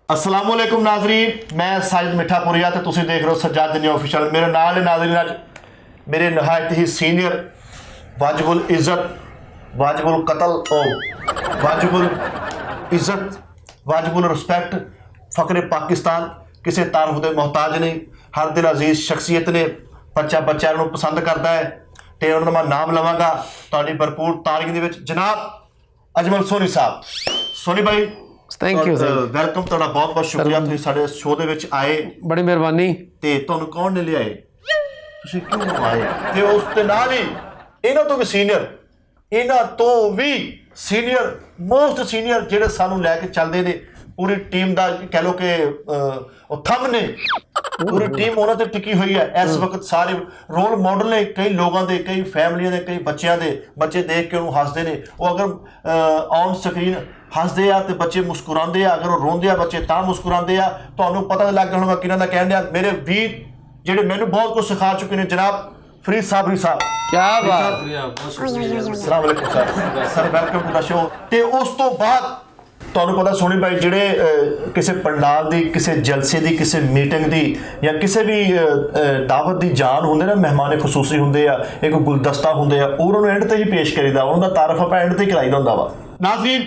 अस्सलाम वालेकुम नाजरीन, मैं साजिद मिठापुरिया तो तुसीं देख रहे हो सज्जाद दुनिया ऑफिशियल। मेरे नाल नाजरीन अज मेरे नहायत ही सीनियर वाजिबुल इज़्ज़त वाजिबुल कतल वाजिबुल इज़्ज़त वाजिबुल रिस्पैक्ट फ़ख्रे पाकिस्तान किसी तारफ के मोहताज नहीं, हर दिल अजीज़ शख्सियत ने बच्चा बच्चों पसंद करता है। तो उन्होंने मैं नाम लवांगा तुहाडी भरपूर तारीख दे विच जनाब अजमल सोनी साहब। सोनी भाई थैंक यू सर, वेलकम, तुहाडा बहुत बहुत शुक्रिया तुसीं साडे शो दे विच आए। बड़ी मेहरबानी। ते तुहानूं कौन ने लिआए, तुसीं क्यों आए? ते उस दे नाल ही इन्हां तो भी सीनियर मोस्ट सीनियर जिहड़े सानूं लैके चलदे ने, पूरी टीम दा कह लो कि थंब ने, पूरी टीम उन्हां ते टिकी हुई है इस वक्त। सारे रोल मॉडल ने कई लोगों के, कई फैमिलियों के, कई बच्चों के। बच्चे देख के उन्होंने हसते हैं, वो अगर ऑन स्क्रीन हसते आ तो बच्चे मुस्कुराते आ, अगर वो रोंदे आ बच्चे तां मुस्कुराते आ। तुहानूं पता लग गया होगा किन्हां दा कहण दिया। मेरे वीर जिहड़े मैनूं बहुत कुछ सिखा चुके हैं, जनाब फरीद साबरी साहब। क्या बात। अस्सलाम वालेकुम sir, welcome to the show. ते उस तो बाद तुहानूं पता सोनी भाई जिहड़े किसी पंडाल की, किसी जलसे की, किसी मीटिंग की या किसी भी दावत की जान होंदे ना, मेहमान खसूसी होंदे आ, एक गुलदस्ता होंदे आ, उन्होंने एंड ते ही पेश करीदा, उन्होंने तारफ आप एंड ते कराईदा हुंदा वा। नाज़रीन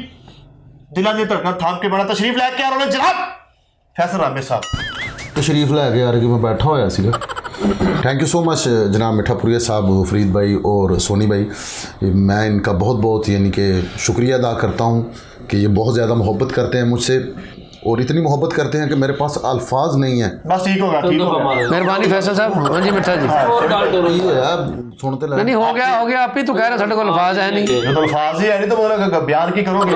दिलों दी धड़कन थाम के बड़ा तशरीफ लैके आ रहे हैं जनाब फैसल रामे साहब। तशरीफ लैके यार कि मैं बैठा होया सीगा। थैंक यू सो मच जनाब मिठापुरिया साहब, फरीद भाई और सोनी भाई। मैं इनका बहुत बहुत यानी कि शुक्रिया अदा करता हूँ कि ये बहुत ज़्यादा मोहब्बत करते हैं मुझसे, और इतनी मोहब्बत करते हैं कि मेरे पास अल्फाज नहीं है। बस ठीक होगा, ठीक होगा। मेहरबानी फैसल साहब। हाँ जी मिठा जी। सुनते नहीं हो गया आप ही तो कह रहे साढ़े को अल्फाज है नहीं। जो तो अल्फाज ही है नहीं तो मतलब बयान की करोगे?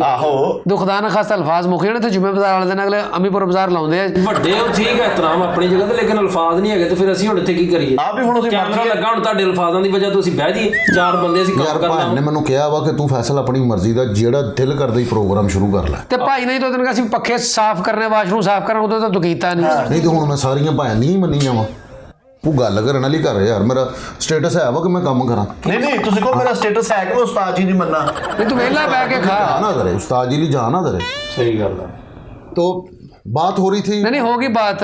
आहो दो खुदा ना खासा अल्फाज मुक जाने थे जुम्मे बाजार वाले दिन, अगले अमीपुर बाजार लाउंदे आ। ਵੱਡੇ ਉਹ ਠੀਕ ਹੈ ਇਤਰਾਮ ਆਪਣੀ ਜਗ੍ਹਾ ਤੇ, ਲੇਕਿਨ ਅਲਫਾਜ਼ ਨਹੀਂ ਹੈਗੇ ਤੇ ਫਿਰ ਅਸੀਂ ਹੁਣ ਇੱਥੇ ਕੀ ਕਰੀਏ? ਆਪ ਵੀ ਹੁਣ ਅਸੀਂ ਕੈਮਰਾ ਲੱਗਾ ਹੁਣ ਤੁਹਾਡੇ ਅਲਫਾਜ਼ਾਂ ਦੀ ਵਜ੍ਹਾ ਤੋਂ ਅਸੀਂ ਬਹਿ ਜਾਈਏ, ਚਾਰ ਬੰਦੇ ਅਸੀਂ यार ਕੰਮ भाई ने ਕਰਨਾ। मैनू कहा वा कि तू फैसल अपनी मर्जी का जेड़ा दिल करदा ही प्रोग्राम शुरू कर लै। ते भाई नहीं तो दिन का पखे साफ करने, वाशरूम साफ करने, उदों तो कीता नहीं। नहीं तो हुण मैं सारियां भाएं नहीं मनी जावां, तू गल करन वाली कर यार। मेरा स्टेटस है वा कि मैं काम करा। नहीं तुसी को मेरा स्टेटस है कि मैं उस्ताद जी नहीं मनना। नहीं तू वेला बैठ के खा जा ना करे उस्ताद जी जा ना करे। ਸਹੀ ਗੱਲ ਹੈ। तो बात हो रही थी नहीं होगी बात।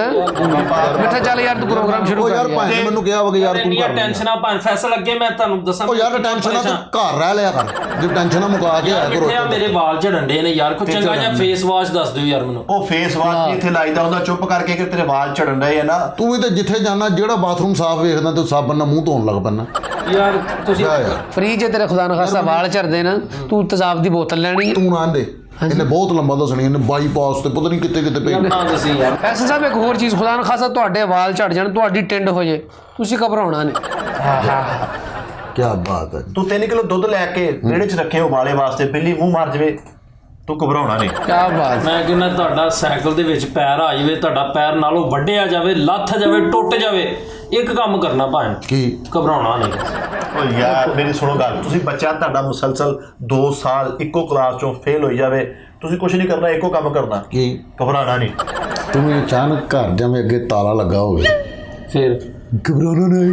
मिठा चल यार तू प्रोग्राम शुरू ओ कर यार यार। भाई ने मैनू कहा वा कि यार तू ਇੰਨੀਆਂ कर ਟੈਨਸ਼ਨਾਂ ਭਾਂ ਫੈਸਲ ਅੱਗੇ ਮੈਂ ਤੁਹਾਨੂੰ ਦੱਸਾਂ। ओ यार टेंशन तू घर रह लिया कर, जो टेंशन मुका के आया करो। ਕਿੱਥੇ ਆ ਮੇਰੇ ਵਾਲ ਝੜਨ ਡੇ ਨੇ ਯਾਰ, ਕੋਈ ਚੰਗਾ ਜਿਹਾ ਫੇਸ ਵਾਸ਼ ਦੱਸ ਦਿਓ ਯਾਰ ਮੈਨੂੰ। ਉਹ ਫੇਸ ਵਾਸ਼ ਨਹੀਂ ਇੱਥੇ ਲਾਈਦਾ ਹੁੰਦਾ, ਚੁੱਪ ਕਰਕੇ ਕਿ ਤੇਰੇ ਵਾਲ ਝੜਨ ਰਹੇ ਆ ਨਾ। तू भी तो जिथे जाना जेड़ा बाथरूम साफ वेखदा तू साबन नाल मुंह धोन लग पैना। ਯਾਰ ਤੁਸੀਂ जा यार फ्री जे तेरे खुदा ना खासा वाल झड़दे ना, तू तेजाब दी बोतल लैनी। तू ना दे, इन्हें बहुत लंबा दसनी, इन्हें बाईपास ते पता नहीं किते किते पे। ਨਾ ਤੁਸੀਂ ਯਾਰ फैसल साहब एक होर चीज़, खुदा ना खासा ਤੁਹਾਡੇ ਵਾਲ ਝੜ ਜਾਣ, ਤੁਹਾਡੀ ਟਿੰਡ ਹੋ ਜੇ, ਤੁਸੀਂ ਘਬਰਾਉਣਾ ਨਹੀਂ। क्या बात है। ਤੂੰ 3 ਕਿਲੋ ਦੁੱਧ ਲੈ ਕੇ ਵਿਹੜੇ 'ਚ ਰੱਖੇ ਉਬਾਲੇ ਵਾਸਤੇ, ਬਿੱਲੀ ਮੂੰਹ ਮਾਰ ਜਵੇ, ਤੂੰ ਘਬਰਾਉਣਾ ਨਹੀਂ। क्या बात। ਮੈਂ ਕਹਿੰਦਾ ਤੁਹਾਡਾ ਸਾਈਕਲ ਦੇ ਵਿੱਚ ਪੈਰ ਆ ਜਾਵੇ, ਤੁਹਾਡਾ ਪੈਰ ਨਾਲੋਂ ਵੱਢਿਆ ਜਾਵੇ, ਲੱਥ ਜਾਵੇ, ਟੁੱਟ ਜਾਵੇ, ਇੱਕ ਕੰਮ ਕਰਨਾ ਭਾਂ की ਘਬਰਾਉਣਾ ਨਹੀਂ। ਉਹ ਯਾਰ ਮੇਰੀ ਸੁਣੋ ਗੱਲ, ਤੁਸੀਂ ਬੱਚਾ ਤੁਹਾਡਾ ਮੁਸਲਸਲ 2 ਸਾਲ ਇੱਕੋ ਕਲਾਸ 'ਚੋਂ ਫੇਲ ਹੋਈ ਜਾਵੇ, ਤੁਸੀਂ ਕੁਝ ਨਹੀਂ ਕਰਨਾ, ਇੱਕੋ ਕੰਮ ਕਰਨਾ, की ਘਬਰਾਉਣਾ ਨਹੀਂ। तुम अचानक घर जावे अगे ताला लगा होवे, ਫਿਰ घबराना नहीं।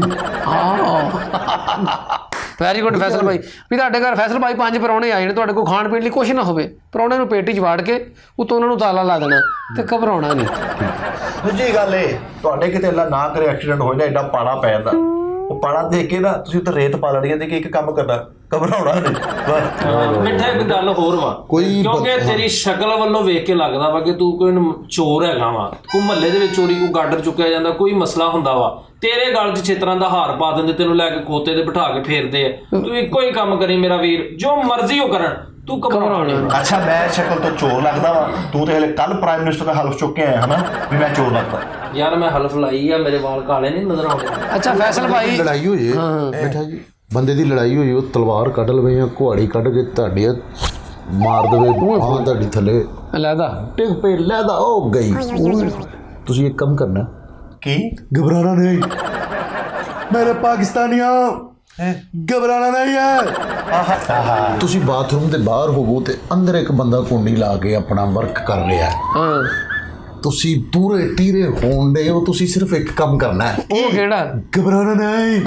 ਵੈਰੀ ਗੁੱਡ ਫੈਸਲ ਭਾਈ। ਵੀ ਤੁਹਾਡੇ ਘਰ ਫੈਸਲ ਭਾਈ 5 ਪ੍ਰਾਹੁਣੇ ਆਏ ਨੇ, ਤੁਹਾਡੇ ਕੋਲ ਖਾਣ ਪੀਣ ਲਈ ਕੁਛ ਨਾ ਹੋਵੇ, ਪ੍ਰਾਹੁਣੇ ਨੂੰ ਪੇਟੀ 'ਚ ਵਾੜ ਕੇ ਉੱਤੋਂ ਉਹਨਾਂ ਨੂੰ ਤਾਲਾ ਲਾ ਦੇਣਾ ਤੇ ਘਬਰਾਉਣਾ ਨਹੀਂ। ਦੂਜੀ ਗੱਲ ਇਹ, ਤੁਹਾਡੇ ਕਿਤੇ ਅੱਲਾ ਨਾ ਕਰੇ ਐਕਸੀਡੈਂਟ ਹੋ ਜਾਏ, ਐਡਾ ਪਾੜਾ ਪੈ ਜਾਂਦਾ, ਉਹ ਪਾੜਾ ਦੇਖ ਕੇ ਨਾ ਤੁਸੀਂ ਉੱਤੇ ਰੇਤ ਪਾ ਲੈਣੀ ਹੈ ਕਿ ਇੱਕ ਕੰਮ ਕਰਨਾ, ਘਬਰਾਉਣਾ ਨਹੀਂ ਬਸ। ਮਿੱਠਾ ਇੱਕ ਗੱਲ ਹੋਰ ਵਾ, ਕੋਈ ਕਿਉਂਕਿ ਤੇਰੀ ਸ਼ਕਲ ਵੱਲੋਂ ਵੇਖ ਕੇ ਲੱਗਦਾ ਵਾ ਕਿ ਤੂੰ ਕੋਈ ਚੋਰ ਹੈਗਾ ਵਾ, ਕੋਈ ਮਹੱਲੇ ਦੇ ਵਿੱਚ ਚੋਰੀ, ਕੋਈ ਗਾਡਰ ਚੁੱਕਿਆ ਜਾਂਦਾ, ਕੋਈ ਮਸਲਾ ਹੁੰਦਾ ਵਾ, ਤੇਰੇ ਗਲ 'ਚ ਛਿੱਤਰਾਂ ਦਾ ਹਾਰ ਪਾ ਦਿੰਦੇ, ਤੈਨੂੰ ਲੈ ਕੇ ਖੋਤੇ ਤੇ ਬਿਠਾ ਕੇ ਫੇਰਦੇ ਆ। ਤੂੰ ਇੱਕੋ ਹੀ ਕੰਮ ਕਰੀ ਮੇਰਾ ਵੀਰ, ਜੋ ਮਰਜ਼ੀ ਉਹ ਕਰਨ, ਤੂੰ ਘਬਰਾਉਣਾ ਨਹੀਂ। ਅੱਛਾ ਮੈਂ ਸ਼ਕਲ ਤੋਂ ਚੋਰ ਲੱਗਦਾ ਵਾ? ਤੂੰ ਤੇ ਹਲੇ ਕੱਲ ਪ੍ਰਾਈਮ ਮਿਨਿਸਟਰ ਦਾ ਹਲਫ ਚੁੱਕ ਕੇ ਆਇਆ ਹਨਾ ਵੀ ਮੈਂ ਚੋਰ ਲੱਗਦਾ। ਯਾਰ ਮੈਂ ਹਲਫ ਲਾਈ ਆ, ਮੇਰੇ ਵਾਲ ਕਾਲੇ ਨਹੀਂ ਨਜ਼ਰ ਆਉਂਦੇ। ਅੱਛਾ ਫੈਸਲ ਭਾਈ, लड़ाई हुई है बेटा जी, बंदे दी लड़ाई हुई, वो तलवार कढ लवे या कुहाड़ी कढ के ਤੁਹਾਡੀ मार देवे, हां ਤੁਹਾਡੀ थले ਅਲੱਗਾ टिक पे लैदा हो गई। ਤੁਸੀਂ एक कम करना, ਕੀ घबराना नहीं मेरे पाकिस्तानियों, घबराना नहीं है। ਤੁਸੀਂ ਬਾਥਰੂਮ ਦੇ ਬਾਹਰ ਹੋਵੋ ਤੇ ਅੰਦਰ ਇੱਕ ਬੰਦਾ ਕੁੰਡੀ ਲਾ ਕੇ ਆਪਣਾ ਵਰਕ ਕਰ ਰਿਹਾ ਹੈ, ਹਾਂ ਤੁਸੀਂ ਪੂਰੇ ਟੀਰੇ ਹੋਣ ਦੇ ਹੋ, ਤੁਸੀਂ ਸਿਰਫ ਇੱਕ ਕੰਮ ਕਰਨਾ ਹੈ, ਉਹ ਕਿਹੜਾ? ਘਬਰਾਉਣਾ ਨਹੀਂ।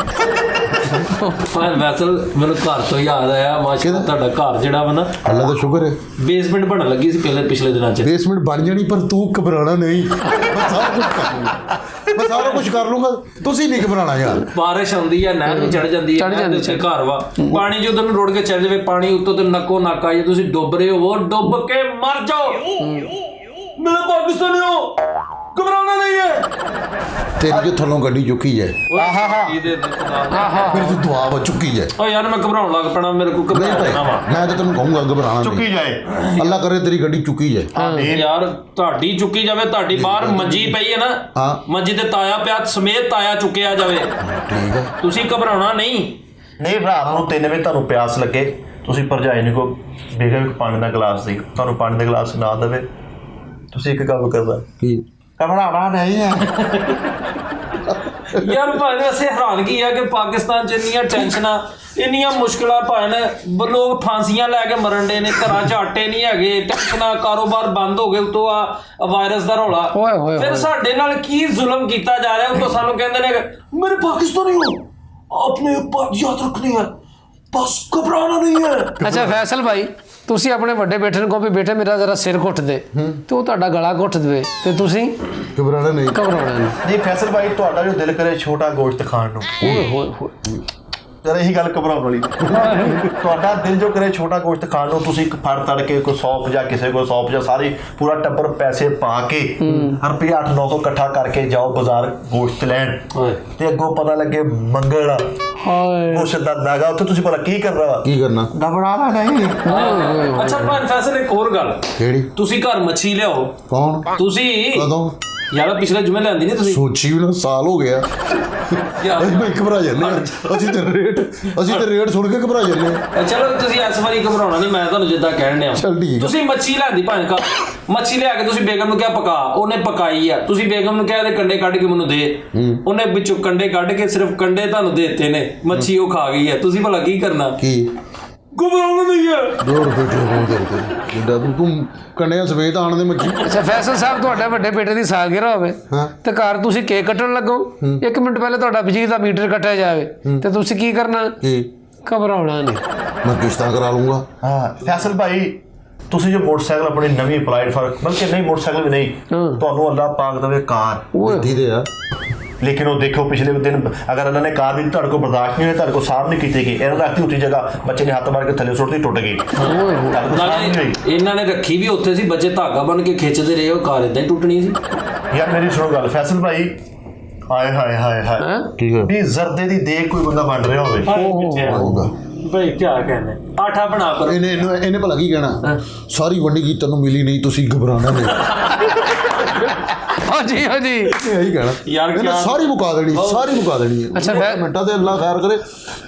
ਵੈਸੇ ਮੈਨੂੰ ਘਰ ਤੋਂ ਯਾਦ ਆਇਆ, ਮਾਸ਼ਾਅੱਲਾ ਤੁਹਾਡਾ ਘਰ ਜਿਹੜਾ ਵਾ ਨਾ, ਅੱਲਾ ਦਾ ਸ਼ੁਕਰ ਹੈ, ਬੇਸਮੈਂਟ ਬਣਨ ਲੱਗੀ ਸੀ ਪਿਛਲੇ ਦਿਨਾਂ 'ਚ। ਬੇਸਮੈਂਟ ਬਣ ਜਾਣੀ, ਪਰ ਤੂੰ ਘਬਰਾਉਣਾ ਨਹੀਂ। ਮੈਂ ਸਾਰਾ ਕੁਝ ਕਰ ਲੂੰਗਾ, ਮੈਂ ਸਾਰਾ ਕੁਝ ਕਰ ਲੂੰਗਾ, ਤੁਸੀਂ ਨਹੀਂ ਘਬਰਾਉਣਾ ਯਾਰ। ਬਾਰਿਸ਼ ਆਉਂਦੀ ਹੈ, ਨਹਿਰ ਵੀ ਚੜ ਜਾਂਦੀ ਹੈ, ਨਹਿਰ ਦੇ ਉੱਤੇ ਘਰ ਵਾ, ਪਾਣੀ ਜਦੋਂ ਨੂੰ ਰੁੜ ਕੇ ਚੱਲ ਜਾਵੇ, ਪਾਣੀ ਉੱਤੋਂ ਤੇ ਨੱਕੋ ਨੱਕ ਆ ਜੇ, ਤੁਸੀਂ ਡੁੱਬ ਰਹੇ ਹੋ, ਡੁੱਬ ਕੇ ਮਰ ਜਾਓ। ਮੇਰੇ ਪਾਕਿਸਤਾਨੀਓ, ਘਬਰਾਉਣਾ ਨਹੀਂ ਹੈ। ਤੇਰੀ ਜੋ ਥੱਲੋਂ ਗੱਡੀ ਚੁੱਕੀ ਹੈ, ਇਹਦੇ ਮੇਰੀ ਤਾਂ ਦੁਆ ਵਾ ਚੁੱਕੀ ਹੈ। ਓ ਯਾਰ ਮੈਂ ਘਬਰਾਉਣ ਲੱਗ ਪੈਣਾ, ਮੇਰੇ ਕੋਲ ਨਹੀਂ ਭਾਈ, ਘਬਰਾਉਣਾ ਵਾ। ਮੈਂ ਤਾਂ ਤੈਨੂੰ ਕਹੂੰਗਾ ਘਬਰਾਉਣਾ ਚੁੱਕੀ ਨਹੀਂ। ਜਾਏ। ਅੱਲਾ ਕਰੇ ਤੇਰੀ ਗੱਡੀ ਚੁੱਕੀ ਹੈ। ਯਾਰ ਤੁਹਾਡੀ ਚੁੱਕੀ ਜਾਵੇ, ਤੁਹਾਡੀ ਬਾਹਰ ਮੰਜੀ ਪਈ ਹੈ ਨਾ, ਹਾਂ। ਮੰਜੀ ਤੇ ਤਾਇਆ ਪਿਆ ਸਮੇਤ ਤਾਇਆ ਚੁੱਕਿਆ ਜਾਵੇ, ਠੀਕ ਹੈ। ਤੁਸੀਂ ਘਬਰਾਉਣਾ ਨਹੀਂ। ਨਹੀਂ, ਰਾਤ ਨੂੰ 3 ਵਜੇ ਤੁਹਾਨੂੰ ਪਿਆਸ ਲੱਗੇ, ਤੁਸੀਂ ਭਰਜਾਈ ਨੂੰ ਕੋ ਬੇਗਮ ਪਾਣੀ ਦਾ ਗਲਾਸ ਦੇ, ਤੁਹਾਨੂੰ ਪਾਣੀ ਦਾ ਗਲਾਸ ਨਾ ਦੇਵੇ, ਤੁਸੀਂ ਇੱਕ ਕੰਮ ਕਰਦਾ, ਕੀ ਘਬਰਾਉਣਾ ਨਹੀਂ ਹੈ। ਯਾਰ ਭਾਵੇਂ ਵੈਸੇ ਹੈਰਾਨਗੀ ਆ ਕਿ ਪਾਕਿਸਤਾਨ 'ਚ ਇੰਨੀਆਂ ਟੈਨਸ਼ਨਾਂ, ਇੰਨੀਆਂ ਮੁਸ਼ਕਿਲਾਂ, ਭਾਵੇਂ ਲੋਕ ਫਾਂਸੀਆਂ ਲੈ ਕੇ ਮਰਨ ਦੇ ਨੇ, ਘਰਾਂ 'ਚ ਆਟੇ ਨਹੀਂ ਹੈਗੇ, ਟੈਨਸ਼ਨਾਂ, ਕਾਰੋਬਾਰ ਬੰਦ ਹੋ ਗਏ, ਉਤੋਂ ਆ ਵਾਇਰਸ ਦਾ ਰੌਲਾ। ਓਏ ਹੋਏ ਫਿਰ ਹੋਏ। ਸਾਡੇ ਨਾਲ ਕੀ ਜ਼ੁਲਮ ਕੀਤਾ ਜਾ ਰਿਹਾ, ਉਤੋਂ ਸਾਨੂੰ ਕਹਿੰਦੇ ਨੇ ਮੇਰੇ ਪਾਕਿਸਤਾਨੀ ਹੋ, ਆਪਨੇ ਬਾਤ ਯਾਦ ਰੱਖਣੀ ਹੈ, ਬਸ ਘਬਰਾਉਣਾ ਨਹੀਂ ਹੈ। ਅੱਛਾ ਫੈਸਲ ਭਾਈ, ਤੁਸੀਂ ਆਪਣੇ ਵੱਡੇ ਬੇਟੇ ਨੂੰ ਕਹੋ ਵੀ ਬੇਟੇ ਮੇਰਾ ਜ਼ਰਾ ਸਿਰ ਘੁੱਟ ਦੇ, ਤੇ ਉਹ ਤੁਹਾਡਾ ਗਲਾ ਘੁੱਟ ਦੇਵੇ, ਤੇ ਤੁਸੀਂ ਘਬਰਾਉਣਾ ਨਹੀਂ। ਘਬਰਾਉਣਾ ਨਹੀਂ। ਨਹੀਂ ਫੈਸਲ ਭਾਈ, ਤੁਹਾਡਾ ਜੋ ਦਿਲ ਕਰੇ ਛੋਟਾ ਗੋਸ਼ਤ ਖਾਣ ਨੂੰ, ਓਏ ਹੋਏ ਹੋਏ। ਯਾਰ ਇਹੀ ਗੱਲ ਘਬਰਾਉਣ ਵਾਲੀ। ਤੁਹਾਡਾ ਦਿਲ ਜੋ ਕਰੇ ਛੋਟਾ ਗੋਸ਼ਤ ਖਾਣ ਨੂੰ, ਤੁਸੀਂ ਇੱਕ ਫੜ ਤੜ ਕੇ ਕੋਈ 100 ਜਾਂ ਕਿਸੇ ਕੋਲ 100 ਜਾਂ ਸਾਰੀ ਪੂਰਾ ਟੱਬਰ ਪੈਸੇ ਪਾ ਕੇ ਰੁਪਈਆ 800-900 ਇਕੱਠਾ ਕਰਕੇ ਜਾਓ ਬਾਜ਼ਾਰ ਗੋਸ਼ਤ ਲੈਣ, ਓਏ ਤੇ ਅੱਗੋਂ ਪਤਾ ਲੱਗੇ ਮੰਗਣ ਹਾਏ ਗੋਸ਼ਤ ਦਾ ਦਾਗਾ, ਉੱਥੇ ਤੁਸੀਂ ਭਲਾ ਕੀ ਕਰਨਾ ਵਾ? ਕੀ ਕਰਨਾ? ਘਬਰਾਉਣਾ ਨਹੀਂ। ਅੱਛਾ ਭਾਵੇਂ ਫੈਸਲ ਇੱਕ ਹੋਰ ਗੱਲ, ਕਿਹੜੀ? ਤੁਸੀਂ ਘਰ ਮੱਛੀ ਲਿਆਓ, ਕੌਣ? ਤੁਸੀਂ ਕਦੋਂ? ਯਾਰ ਪਿਛਲੇ ਜੁਮੇ ਲਿਆਂਦੀ ਨਹੀਂ ਤੁਸੀਂ? ਸੋਚੀ ਵੀ ਨਾ, ਸਾਲ ਹੋ ਗਿਆ। ਯਾਰ ਅਸੀਂ ਮੈਂ ਘਬਰਾ ਜਾਂਦੇ ਹਾਂ। ਅਸੀਂ ਤੇ ਰੇਟ ਸੁਣ ਕੇ ਘਬਰਾ ਜਾਂਦੇ ਹਾਂ। ਚਲੋ ਤੁਸੀਂ ਇਸ ਵਾਰੀ ਘਬਰਾਉਣਾ ਨਹੀਂ, ਮੈਂ ਤੁਹਾਨੂੰ ਜਿੱਦਾਂ ਕਹਿਣ ਡਿਆ। ਚੱਲ ਠੀਕ ਆ। ਤੁਸੀਂ ਮੱਛੀ ਲਿਆਂਦੀ ਭਾਵੇਂ ਘਰ, ਮੱਛੀ ਲਿਆ ਕੇ ਤੁਸੀਂ ਬੇਗਮ ਨੂੰ ਕਿਹਾ ਪਕਾ, ਉਹਨੇ ਪਕਾਈ ਆ, ਤੁਸੀਂ ਬੇਗਮ ਨੂੰ ਕਿਹਾ ਇਹਦੇ ਕੰਡੇ ਕੱਢ ਕੇ ਮੈਨੂੰ ਦੇ, ਉਹਨੇ ਵਿੱਚੋਂ ਕੰਡੇ ਕੱਢ ਕੇ ਸਿਰਫ ਕੰਡੇ ਤੁਹਾਨੂੰ ਦੇ ਦਿੱਤੇ ਨੇ, ਮੱਛੀ ਉਹ ਖਾ ਗਈ ਹੈ, ਤੁਸੀਂ ਭਲਾ ਕੀ ਕਰਨਾ? ਕੀ ਘਬਰਾਉਣਾ ਨਹੀਂ ਹੈ। ਦੋ ਰੁਪਏ ਹੋ ਗਏ ਜਿੱਦਾਂ ਤੂੰ ਕੰਨਿਆ ਸਵੇਤ ਆਣ ਦੇ ਮੱਛੀ। ਅੱਛਾ ਫੈਸਲ ਸਾਹਿਬ, ਤੁਹਾਡੇ ਵੱਡੇ ਬੇਟੇ ਦੀ ਸਾਲਗਿਰਾ ਹੋਵੇ ਹਾਂ। ਤੇ ਘਰ ਤੁਸੀਂ ਕੇਕ ਕੱਟਣ ਲੱਗੋ, 1 ਮਿੰਟ ਪਹਿਲੇ ਤੁਹਾਡਾ ਬਿਜਲੀ ਦਾ ਮੀਟਰ ਕੱਟਿਆ ਜਾਵੇ, ਤੇ ਤੁਸੀਂ ਕੀ ਕਰਨਾ? ਕੀ? ਘਬਰਾਉਣਾ ਨਹੀਂ। ਮੈਂ ਕਿਸ਼ਤਾਂ ਕਰਾ ਲੂੰਗਾ। ਹਾਂ ਫੈਸਲ ਭਾਈ, ਤੁਸੀਂ ਜੋ ਮੋਟਰਸਾਈਕਲ ਆਪਣੀ ਨਵੀਂ ਅਪਲਾਈਡ ਫॉर, ਬਲਕਿ ਨਹੀਂ ਮੋਟਰਸਾਈਕਲ ਵੀ ਨਹੀਂ, ਤੁਹਾਨੂੰ ਅੱਲਾਹ ਪਾਕ ਦੇਵੇ ਕਾਰ, ਦਿੱਤੀ ਦੇ ਆ। ਲੇਕਿਨ ਉਹ ਦੇਖੋ ਪਿਛਲੇ ਦਿਨ ਅਗਰ ਇਹਨਾਂ ਨੇ ਕਾਰ ਦੀ ਤੁਹਾਡੇ ਕੋਲ ਬਰਦਾਸ਼ਤ ਨਹੀਂ ਹੋਈ, ਤੁਹਾਡੇ ਕੋਲ ਸਾਫ਼ ਨਹੀਂ ਕੀਤੀ ਗਈ, ਇਹਨਾਂ ਨੇ ਰੱਖੀ ਉੱਚੀ ਜਗ੍ਹਾ, ਬੱਚੇ ਨੇ ਹੱਥ ਮਾਰ ਕੇ ਥੱਲੇ ਸੁੱਟਦੀ, ਟੁੱਟ ਗਈ। ਤੁਹਾਡੇ ਕੋਲ ਸਾਫ਼ ਨਹੀਂ ਨਾਲੇ ਹੋਈ। ਇਹਨਾਂ ਨੇ ਰੱਖੀ ਵੀ ਉੱਥੇ ਸੀ, ਬੱਚੇ ਧਾਗਾ ਬਣ ਕੇ ਖਿੱਚਦੇ ਰਹੇ, ਉਹ ਕਾਰ ਇਦਾਂ ਹੀ ਟੁੱਟਣੀ ਸੀ। ਯਾਰ ਮੇਰੀ ਸੁਣੋ ਗੱਲ ਫੈਸਲ ਭਾਈ, ਹਾਏ ਹਾਏ ਹਾਏ ਹਾਏ, ਠੀਕ ਹੈ। ਵੀ ਜ਼ਰਦੇ ਦੀ ਦੇਖ ਕੋਈ ਬੰਦਾ ਵੰਡ ਰਿਹਾ ਹੋਵੇ, ਹੋਊਗਾ। ਭਾਈ ਕੀ ਕਹਿੰਦੇ ਆਠਾ ਬਣਾ ਪਰ ਇਹਨੇ ਭਲਾ ਕੀ ਕਹਿਣਾ? ਸਾਰੀ ਵੰਡੀ ਗਈ ਤੈਨੂੰ ਮਿਲੀ ਨਹੀਂ, ਤੁਸੀਂ ਘਬਰਾਉਣਾ ਨਹੀਂ। ਹਾਂਜੀ ਹਾਂਜੀ। ਇਹੀ ਕਹਿਣਾ ਯਾਰ ਇਹਨੇ ਕਿਆ- ਸਾਰੀ ਮੁਕਾ ਦੇਣੀ, ਸਾਰੀ ਮੁਕਾ ਦੇਣੀ ਹੈ। ਅੱਛਾ, ਮਿੰਟਾਂ ਤੇ ਅੱਲਾ ਖੈਰ ਕਰੇ,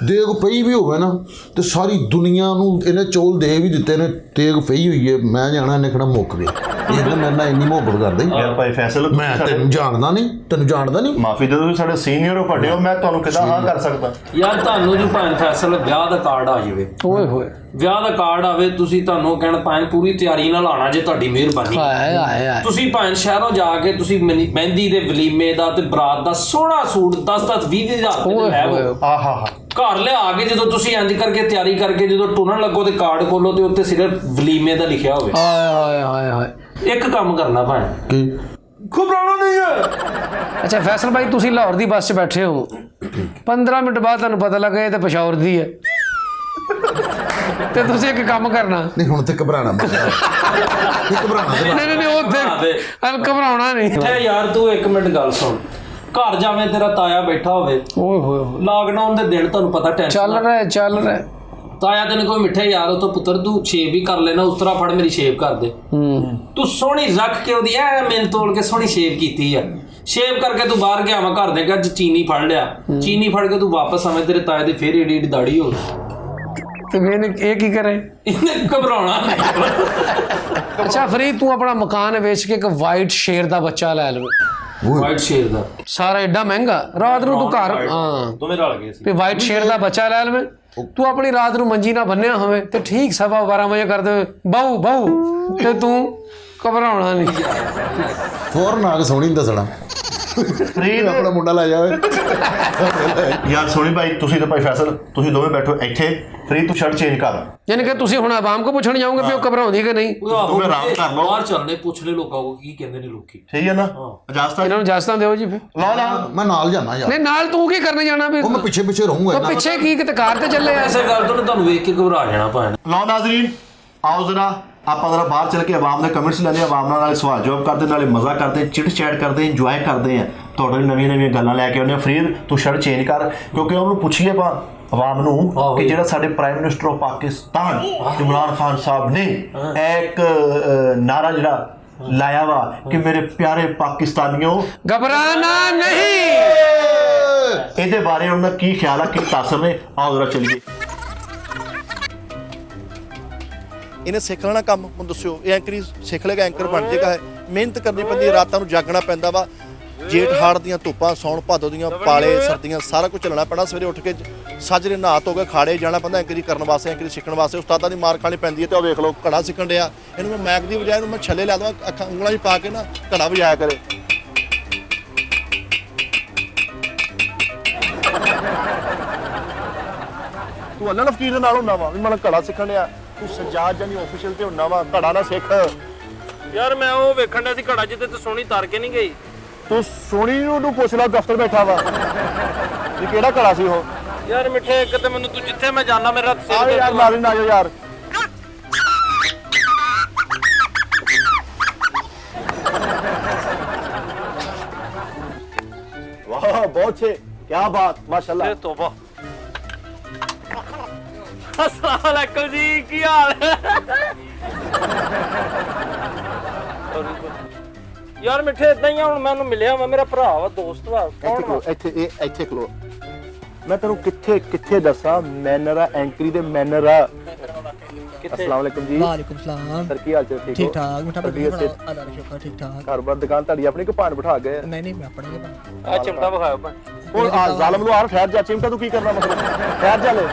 ਦੇਗ ਪਈ ਵੀ ਹੋਵੇ ਨਾ, ਤੇ ਸਾਰੀ ਦੁਨੀਆ ਨੂੰ ਇਹਨੇ ਚੌਲ ਦੇ ਵੀ ਦਿੱਤੇ ਨੇ, ਦੇਗ ਪਈ ਹੋਈ ਹੈ, ਮੈਂ ਜਾਣਾ ਇਹਨੇ ਕਿਹੜਾ ਮੁੱਕ ਗਿਆ। ਇਹ ਤਾਂ ਮੇਰੇ ਨਾਲ ਇੰਨੀ ਮੁਹੱਬਤ ਕਰਦਾ ਹੀ। ਯਾਰ ਭਾਈ ਫੈਸਲ, ਮੈਂ ਤੈਨੂੰ ਜਾਣਦਾ ਨਹੀਂ, ਤੈਨੂੰ ਜਾਣਦਾ ਨਹੀਂ। ਮਾਫੀ ਦੇ ਦਿਓ, ਤੁਸੀਂ ਸਾਡੇ ਸੀਨੀਅਰ ਹੋ, ਵੱਡੇ ਹੋ, ਮੈਂ ਤੁਹਾਨੂੰ ਕਿੱਦਾਂ ਹਾਂ ਕਰ ਸਕਦਾ? ਯਾਰ ਤੁਹਾਨੂੰ ਜੋ ਭਾਵੇਂ ਫੈਸਲ ਵਿਆਹ ਦਾ ਕਾਰਡ ਆ ਜਾਵੇ, ਓਏ ਹੋਏ ਵਿਆਹ ਦਾ ਕਾਰਡ ਆਵੇ, ਤੁਸੀਂ ਤੁਹਾਨੂੰ ਕਹਿਣ ਭਾਵੇਂ ਪੂਰੀ ਤਿਆਰੀ ਨਾਲ ਆਣਾ ਜੇ ਤੁਹਾਡੀ ਮਿਹਰਬਾਨੀ। ਹਾਏ ਹਾਏ ਹਾਏ। ਤੁਸੀਂ ਭਾਵੇਂ ਸ਼ਹਿਰੋਂ ਜਾ ਕੇ ਤੁਸੀਂ ਮਹਿੰਦੀ ਦੇ ਵਲੀਮੇ ਦਾ ਤੇ ਬਰਾਤ ਦਾ ਸੋਹਣਾ ਸੂਟ 10-10 20 ਹਜ਼ਾਰ ਰੁਪਏ ਦੇ ਲੈ ਓਏ ਆਵੋ। ਆਹਾ ਹਾ, ਘਰ ਲਿਆ ਕੇ ਜਦੋਂ ਤੁਸੀਂ ਇੰਜ ਕਰਕੇ ਤਿਆਰੀ ਕਰਕੇ ਜਦੋਂ ਟੁਰਨ ਲੱਗੋ ਤੇ ਕਾਰਡ ਖੋਲੋ ਤੇ ਉੱਤੇ ਸਿਰਫ ਵਲੀਮੇ ਦਾ ਲਿਖਿਆ ਹੋਵੇ। ਹਾਏ ਹਾਏ ਹਾਏ ਹਾਏ। ਇੱਕ ਕੰਮ ਕਰਨਾ ਭਾਵੇਂ, ਕੀ? ਘਬਰਾਉਣਾ ਨਹੀਂ ਹੈ। ਅੱਛਾ ਫੈਸਲ ਭਾਈ, ਤੁਸੀਂ ਲਾਹੌਰ ਦੀ ਬੱਸ 'ਚ ਬੈਠੇ ਹੋ, 15 ਮਿੰਟ ਬਾਅਦ ਤੁਹਾਨੂੰ ਪਤਾ ਲੱਗਾ ਇਹ ਤਾਂ ਪਸ਼ੌਰ ਦੀ ਹੈ, ਤੇ ਤੁਸੀਂ ਇੱਕ ਕੰਮ ਕਰਨਾ। ਨਹੀਂ ਹੁਣ ਤੇ ਘਬਰਾਣਾ ਬੰਦ ਕਰ। ਘਬਰਾਣਾ ਤੇ ਨਹੀਂ ਨਹੀਂ ਉੱਥੇ ਘਬਰਾਉਣਾ ਨਹੀਂ। ਇੱਥੇ ਯਾਰ ਤੂੰ ਇੱਕ ਮਿੰਟ ਗੱਲ ਸੁਣ, ਘਰ ਜਾਵੇਂ ਤੇਰਾ ਤਾਇਆ ਬੈਠਾ ਹੋਵੇ, ਓਏ ਹੋਏ ਹੋਏ। ਲਾਕਡਾਊਨ ਦੇ ਦਿਨ ਤੁਹਾਨੂੰ ਪਤਾ ਚੱਲ ਟੈਨਸ਼ਨ, ਚੱਲ ਰਿਹਾ। ਤਾਇਆ ਤੈਨੂੰ ਕੋਈ ਮਿੱਠੇ ਯਾਰ ਉਹ ਤੋਂ ਪੁੱਤਰ ਤੂੰ ਸ਼ੇਵ ਵੀ ਕਰ ਲੈਣਾ, ਉਸ ਤਰ੍ਹਾਂ ਫੜ ਮੇਰੀ ਸ਼ੇਵ ਕਰ ਦੇ। ਤੂੰ ਸੋਹਣੀ ਰੱਖ ਕੇ ਉਹਦੀ ਐ ਮਿਲ ਤੋਲ ਕੇ ਸੋਹਣੀ ਸ਼ੇਵ ਕੀਤੀ ਆ, ਸ਼ੇਵ ਕਰਕੇ ਤੂੰ ਬਾਹਰ ਗਿਆ ਵਾ, ਘਰ ਦੇ ਅੱਜ ਚੀਨੀ ਫੜ ਲਿਆ, ਚੀਨੀ ਫੜ ਕੇ ਤੂੰ ਵਾਪਸ ਆਵੇਂ, ਤੇਰੇ ਤਾਏ ਦੀ ਫੇਰ ਏਡੀ ਏਡੀ ਦਾੜੀ ਹੋ ਗਈ, ਤੇ ਫਿਰ ਇਹ ਕੀ ਕਰੇ? ਇਹਨੇ ਘਬਰਾਉਣਾ ਨਹੀਂ। ਅੱਛਾ ਫਰੀਦ, ਤੂੰ ਆਪਣਾ ਮਕਾਨ ਵੇਚ ਕੇ ਇੱਕ ਵਾਈਟ ਸ਼ੇਰ ਦਾ ਬੱਚਾ ਲੈ ਲਵੇ, ਵਾਈਟ ਸ਼ੇਰ ਦਾ ਸਾਰਾ ਐਡਾ ਮਹਿੰਗਾ, ਰਾਤ ਨੂੰ ਤੂੰ ਘਰ ਹਾਂ ਦੋਵੇਂ ਰਲ ਗਏ ਸੀ। ਤੇ ਵਾਈਟ ਸ਼ੇਰ ਦਾ ਬੱਚਾ ਲੈ ਲਵੇਂ, ਤੂੰ ਆਪਣੀ ਰਾਤ ਨੂੰ ਮੰਜੀ ਨਾ ਬੰਨਿਆ ਹੋਵੇ ਤੇ ਠੀਕ 12:15 ਵਜੇ ਕਰ ਦੇਵੇ ਬਾਹੂ ਬਾਹੂ, ਤੇ ਤੂੰ ਘਬਰਾਉਣਾ ਨਹੀਂ। ਫੌਰਨ ਆ ਕੇ ਸੋਹਣੀ ਨੂੰ ਦੱਸਣਾ ਫਰੀਦ ਆਪਣਾ ਮੁੰਡਾ ਲੈ ਜਾਵੇ। ਯਾਰ ਸੋਨੀ ਭਾਈ ਤੁਸੀਂ ਤਾਂ ਭਾਈ ਫੈਸਲ ਤੁਸੀਂ ਦੋਵੇਂ ਬੈਠੋ ਇੱਥੇ। ਫਰੀਦ ਤੂੰ ਸ਼ਰਟ ਚੇਂਜ ਕਰ। ਯਾਨੀ ਕਿ ਤੁਸੀਂ ਹੁਣ ਆਵਾਮ ਕੋ ਪੁੱਛਣ ਜਾਓਗੇ ਵੀ ਉਹ ਘਬਰਾਉਂਦੀ ਕਿ ਨਹੀਂ। ਤੂੰ ਆਰਾਮ ਕਰ ਲਓ। ਬਾਹਰ ਚੱਲਦੇ ਪੁੱਛ ਲੈ ਲੋਕਾਂ ਕੋ ਕੀ ਕਹਿੰਦੇ ਨੇ ਲੋਕੀ। ਸਹੀ ਹੈ ਨਾ ਇਜਾਜ਼ਤ ਇਹਨਾਂ ਨੂੰ ਇਜਾਜ਼ਤਾਂ ਦਿਓ ਜੀ ਫਿਰ। ਲਓ ਨਾ ਮੈਂ ਨਾਲ ਜਾਣਾ ਯਾਰ। ਨਹੀਂ ਨਾਲ ਤੂੰ ਕੀ ਕਰਨ ਜਾਣਾ ਵੀ? ਉਹ ਮੈਂ ਪਿੱਛੇ ਪਿੱਛੇ ਰਹੂੰਗਾ ਉਹ ਪਿੱਛੇ ਕੀ ਕਿਤੇ ਕਾਰ ਤੇ ਚੱਲੇ ਆ? ਐਸੇ ਗੱਲ ਤੋਂ ਨਾ ਤੁਹਾਨੂੰ ਵੇਖ ਕੇ ਘਬਰਾ ਜਾਣਾ ਭਾਣ। ਲਓ ਨਾਜ਼ਰੀਨ ਆਓ ਜ਼ਰਾ ਆਪਾਂ ਜ਼ਰਾ ਬਾਹਰ ਚੱਲ ਕੇ ਆਵਾਮ ਦੇ ਕਮੈਂਟਸ ਲੈਂਦੇ ਆਵਾਮ ਨਾਲ ਸਵਾਲ ਜਵਾਬ ਕਰਦੇ ਨਾਲੇ ਮਜ਼ਾ ਕਰਦੇ ਚਿਟ ਚੈਟ ਕਰਦੇ ਇੰਜੋਏ ਕਰਦੇ ਆ ਤੁਹਾਡੇ ਨਵੀਆਂ ਗੱਲਾਂ ਲੈ ਕੇ ਆਉਂਦੇ ਆ। ਫਰੀਦ ਤੂੰ ਸ਼ਰਟ ਚੇਂਜ ਕਰ ਕਿਉਂਕਿ ਉਹਨੂੰ ਪੁੱਛੀਏ ਆਪਾਂ ਆਵਾਮ ਨੂੰ ਕਿ ਜਿਹੜਾ ਸਾਡੇ prime minister of Pakistan Imran Khan ਸਾਹਿਬ ਨੇ ਇੱਕ ਨਾਰਾ ਜਿਹੜਾ ਲਾਇਆ ਵਾ ਕਿ ਮੇਰੇ ਪਿਆਰੇ ਪਾਕਿਸਤਾਨੀਓ ਘਬਰਾਣਾ ਨਹੀਂ। ਇਹਦੇ ਬਾਰੇ ਉਹਨਾਂ ਦਾ ਕੀ ਖਿਆਲ ਆ ਕੀ ਤਾਸਰ ਨੇ ਆਓ ਜ਼ਰਾ ਚੱਲੀਏ। ਇਹਨੇ ਸਿੱਖ ਲੈਣਾ ਕੰਮ ਹੁਣ ਦੱਸਿਓ ਇਹ ਐਂਕਰੀ ਸਿੱਖ ਲੇਗਾ ਐਂਕਰ ਬਣ ਜਾਏਗਾ। ਮਿਹਨਤ ਕਰਨੀ ਪੈਂਦੀ ਹੈ ਰਾਤਾਂ ਨੂੰ ਜਾਗਣਾ ਪੈਂਦਾ ਵਾ ਜੇਠ ਹਾੜ ਦੀਆਂ ਧੁੱਪਾਂ ਸੌਣ ਭਾਦੋ ਦੀਆਂ ਪਾਲੇ ਸਰਦੀਆਂ ਸਾਰਾ ਕੁਝ ਚੱਲਣਾ ਪੈਣਾ। ਸਵੇਰੇ ਉੱਠ ਕੇ ਸਾਜਰੇ ਨਹਾ ਧੋ ਕੇ ਖਾੜੇ ਜਾਣਾ ਪੈਂਦਾ ਐਂਕਰੀ ਕਰਨ ਵਾਸਤੇ ਐਂਕਰੀ ਸਿੱਖਣ ਵਾਸਤੇ ਉਸਤਾਦਾਂ ਦੀ ਮਾਰ ਖਾਣੀ ਪੈਂਦੀ ਹੈ। ਤੇ ਉਹ ਵੇਖ ਲਓ ਘੜਾ ਸਿੱਖਣ ਡਿਆ ਇਹਨੂੰ ਮੈਂ ਮੈਕ ਦੀ ਬਜਾਏ ਇਹਨੂੰ ਮੈਂ ਛੱਲੇ ਲਾ ਦਵਾਂ ਅੱਖਾਂ ਉਂਗਲਾਂ 'ਚ ਪਾ ਕੇ ਨਾ ਘੜਾ ਵਜਾਇਆ ਕਰੇ। ਤੂੰ ਅੱਲਾ ਫਕੀਰ ਦੇ ਨਾਲ ਹੁੰਦਾ ਵਾ ਵੀ ਮੈਂ ਘੜਾ ਸਿੱਖਣ ਡਿਆ ਤੂੰ ਸਜਾਦ ਜਾਨੀ ਆਫੀਸ਼ੀਅਲ ਤੇ ਹੁੰਨਾ ਵਾ ਘੜਾ ਨਾ ਸਿੱਖ। ਯਾਰ ਮੈਂ ਉਹ ਵੇਖਣ ਦਾ ਸੀ ਘੜਾ ਜਿੱਤੇ ਤੇ ਸੋਹਣੀ ਤਾਰ ਕੇ ਨਹੀਂ ਗਈ। ਤੂੰ ਸੋਣੀ ਨੂੰ ਪੁੱਛ ਲੈ ਦਫ਼ਤਰ ਬੈਠਾ ਵਾ ਇਹ ਕਿਹੜਾ ਘੜਾ ਸੀ ਉਹ। ਯਾਰ ਮਿੱਠੇ ਇੱਕ ਤੇ ਮੈਨੂੰ ਤੂੰ ਜਿੱਥੇ ਮੈਂ ਜਾਣਾ ਮੇਰਾ ਆ ਯਾਰ ਨਾਲ ਹੀ ਨਾ ਆਇਓ ਯਾਰ। ਵਾਹ ਬਹੁਤ ਛੇ ਕੀ ਬਾਤ ਮਾਸ਼ਾਅੱਲਾ। ਤੋਬਾ। अस्सलाम वालेकुम जी की हाल है? यार मिठे इदां ही ਹੁਣ ਮੈਨੂੰ ਮਿਲਿਆ ਵਾ ਮੇਰਾ ਭਰਾ ਵਾ ਦੋਸਤ ਵਾ ਇੱਥੇ ਖਲੋ ਇੱਥੇ ਖਲੋ ਮੈਂ ਤੈਨੂੰ ਕਿੱਥੇ ਦੱਸਾਂ ਮੈਨਰ ਆ ਐਂਕਰੀ ਦੇ ਮੈਨਰ ਆ। अस्सलाम वालेकुम जी। वालेकुम सलाम। सर की हाल चाल ठीक ठीक ठाक मिठा तबीयत से अल्लाह का शुक्र ठीक ठाक। घर बार दुकान ताड़ी अपनी को पान बिठा गए नहीं मैं अपने के पास ਆ ਚਿਮਟਾ ਵਿਖਾਓ ਭਾ ਹੁਣ ਆ ਜ਼ਾਲਮ ਨੂੰ ਆਰ ਠਹਿਰ ਜਾ ਚਿਮਟਾ ਤੂੰ ਕੀ ਕਰਨਾ ਮਤਲਬ ਠਹਿਰ ਜਾ ਲੈ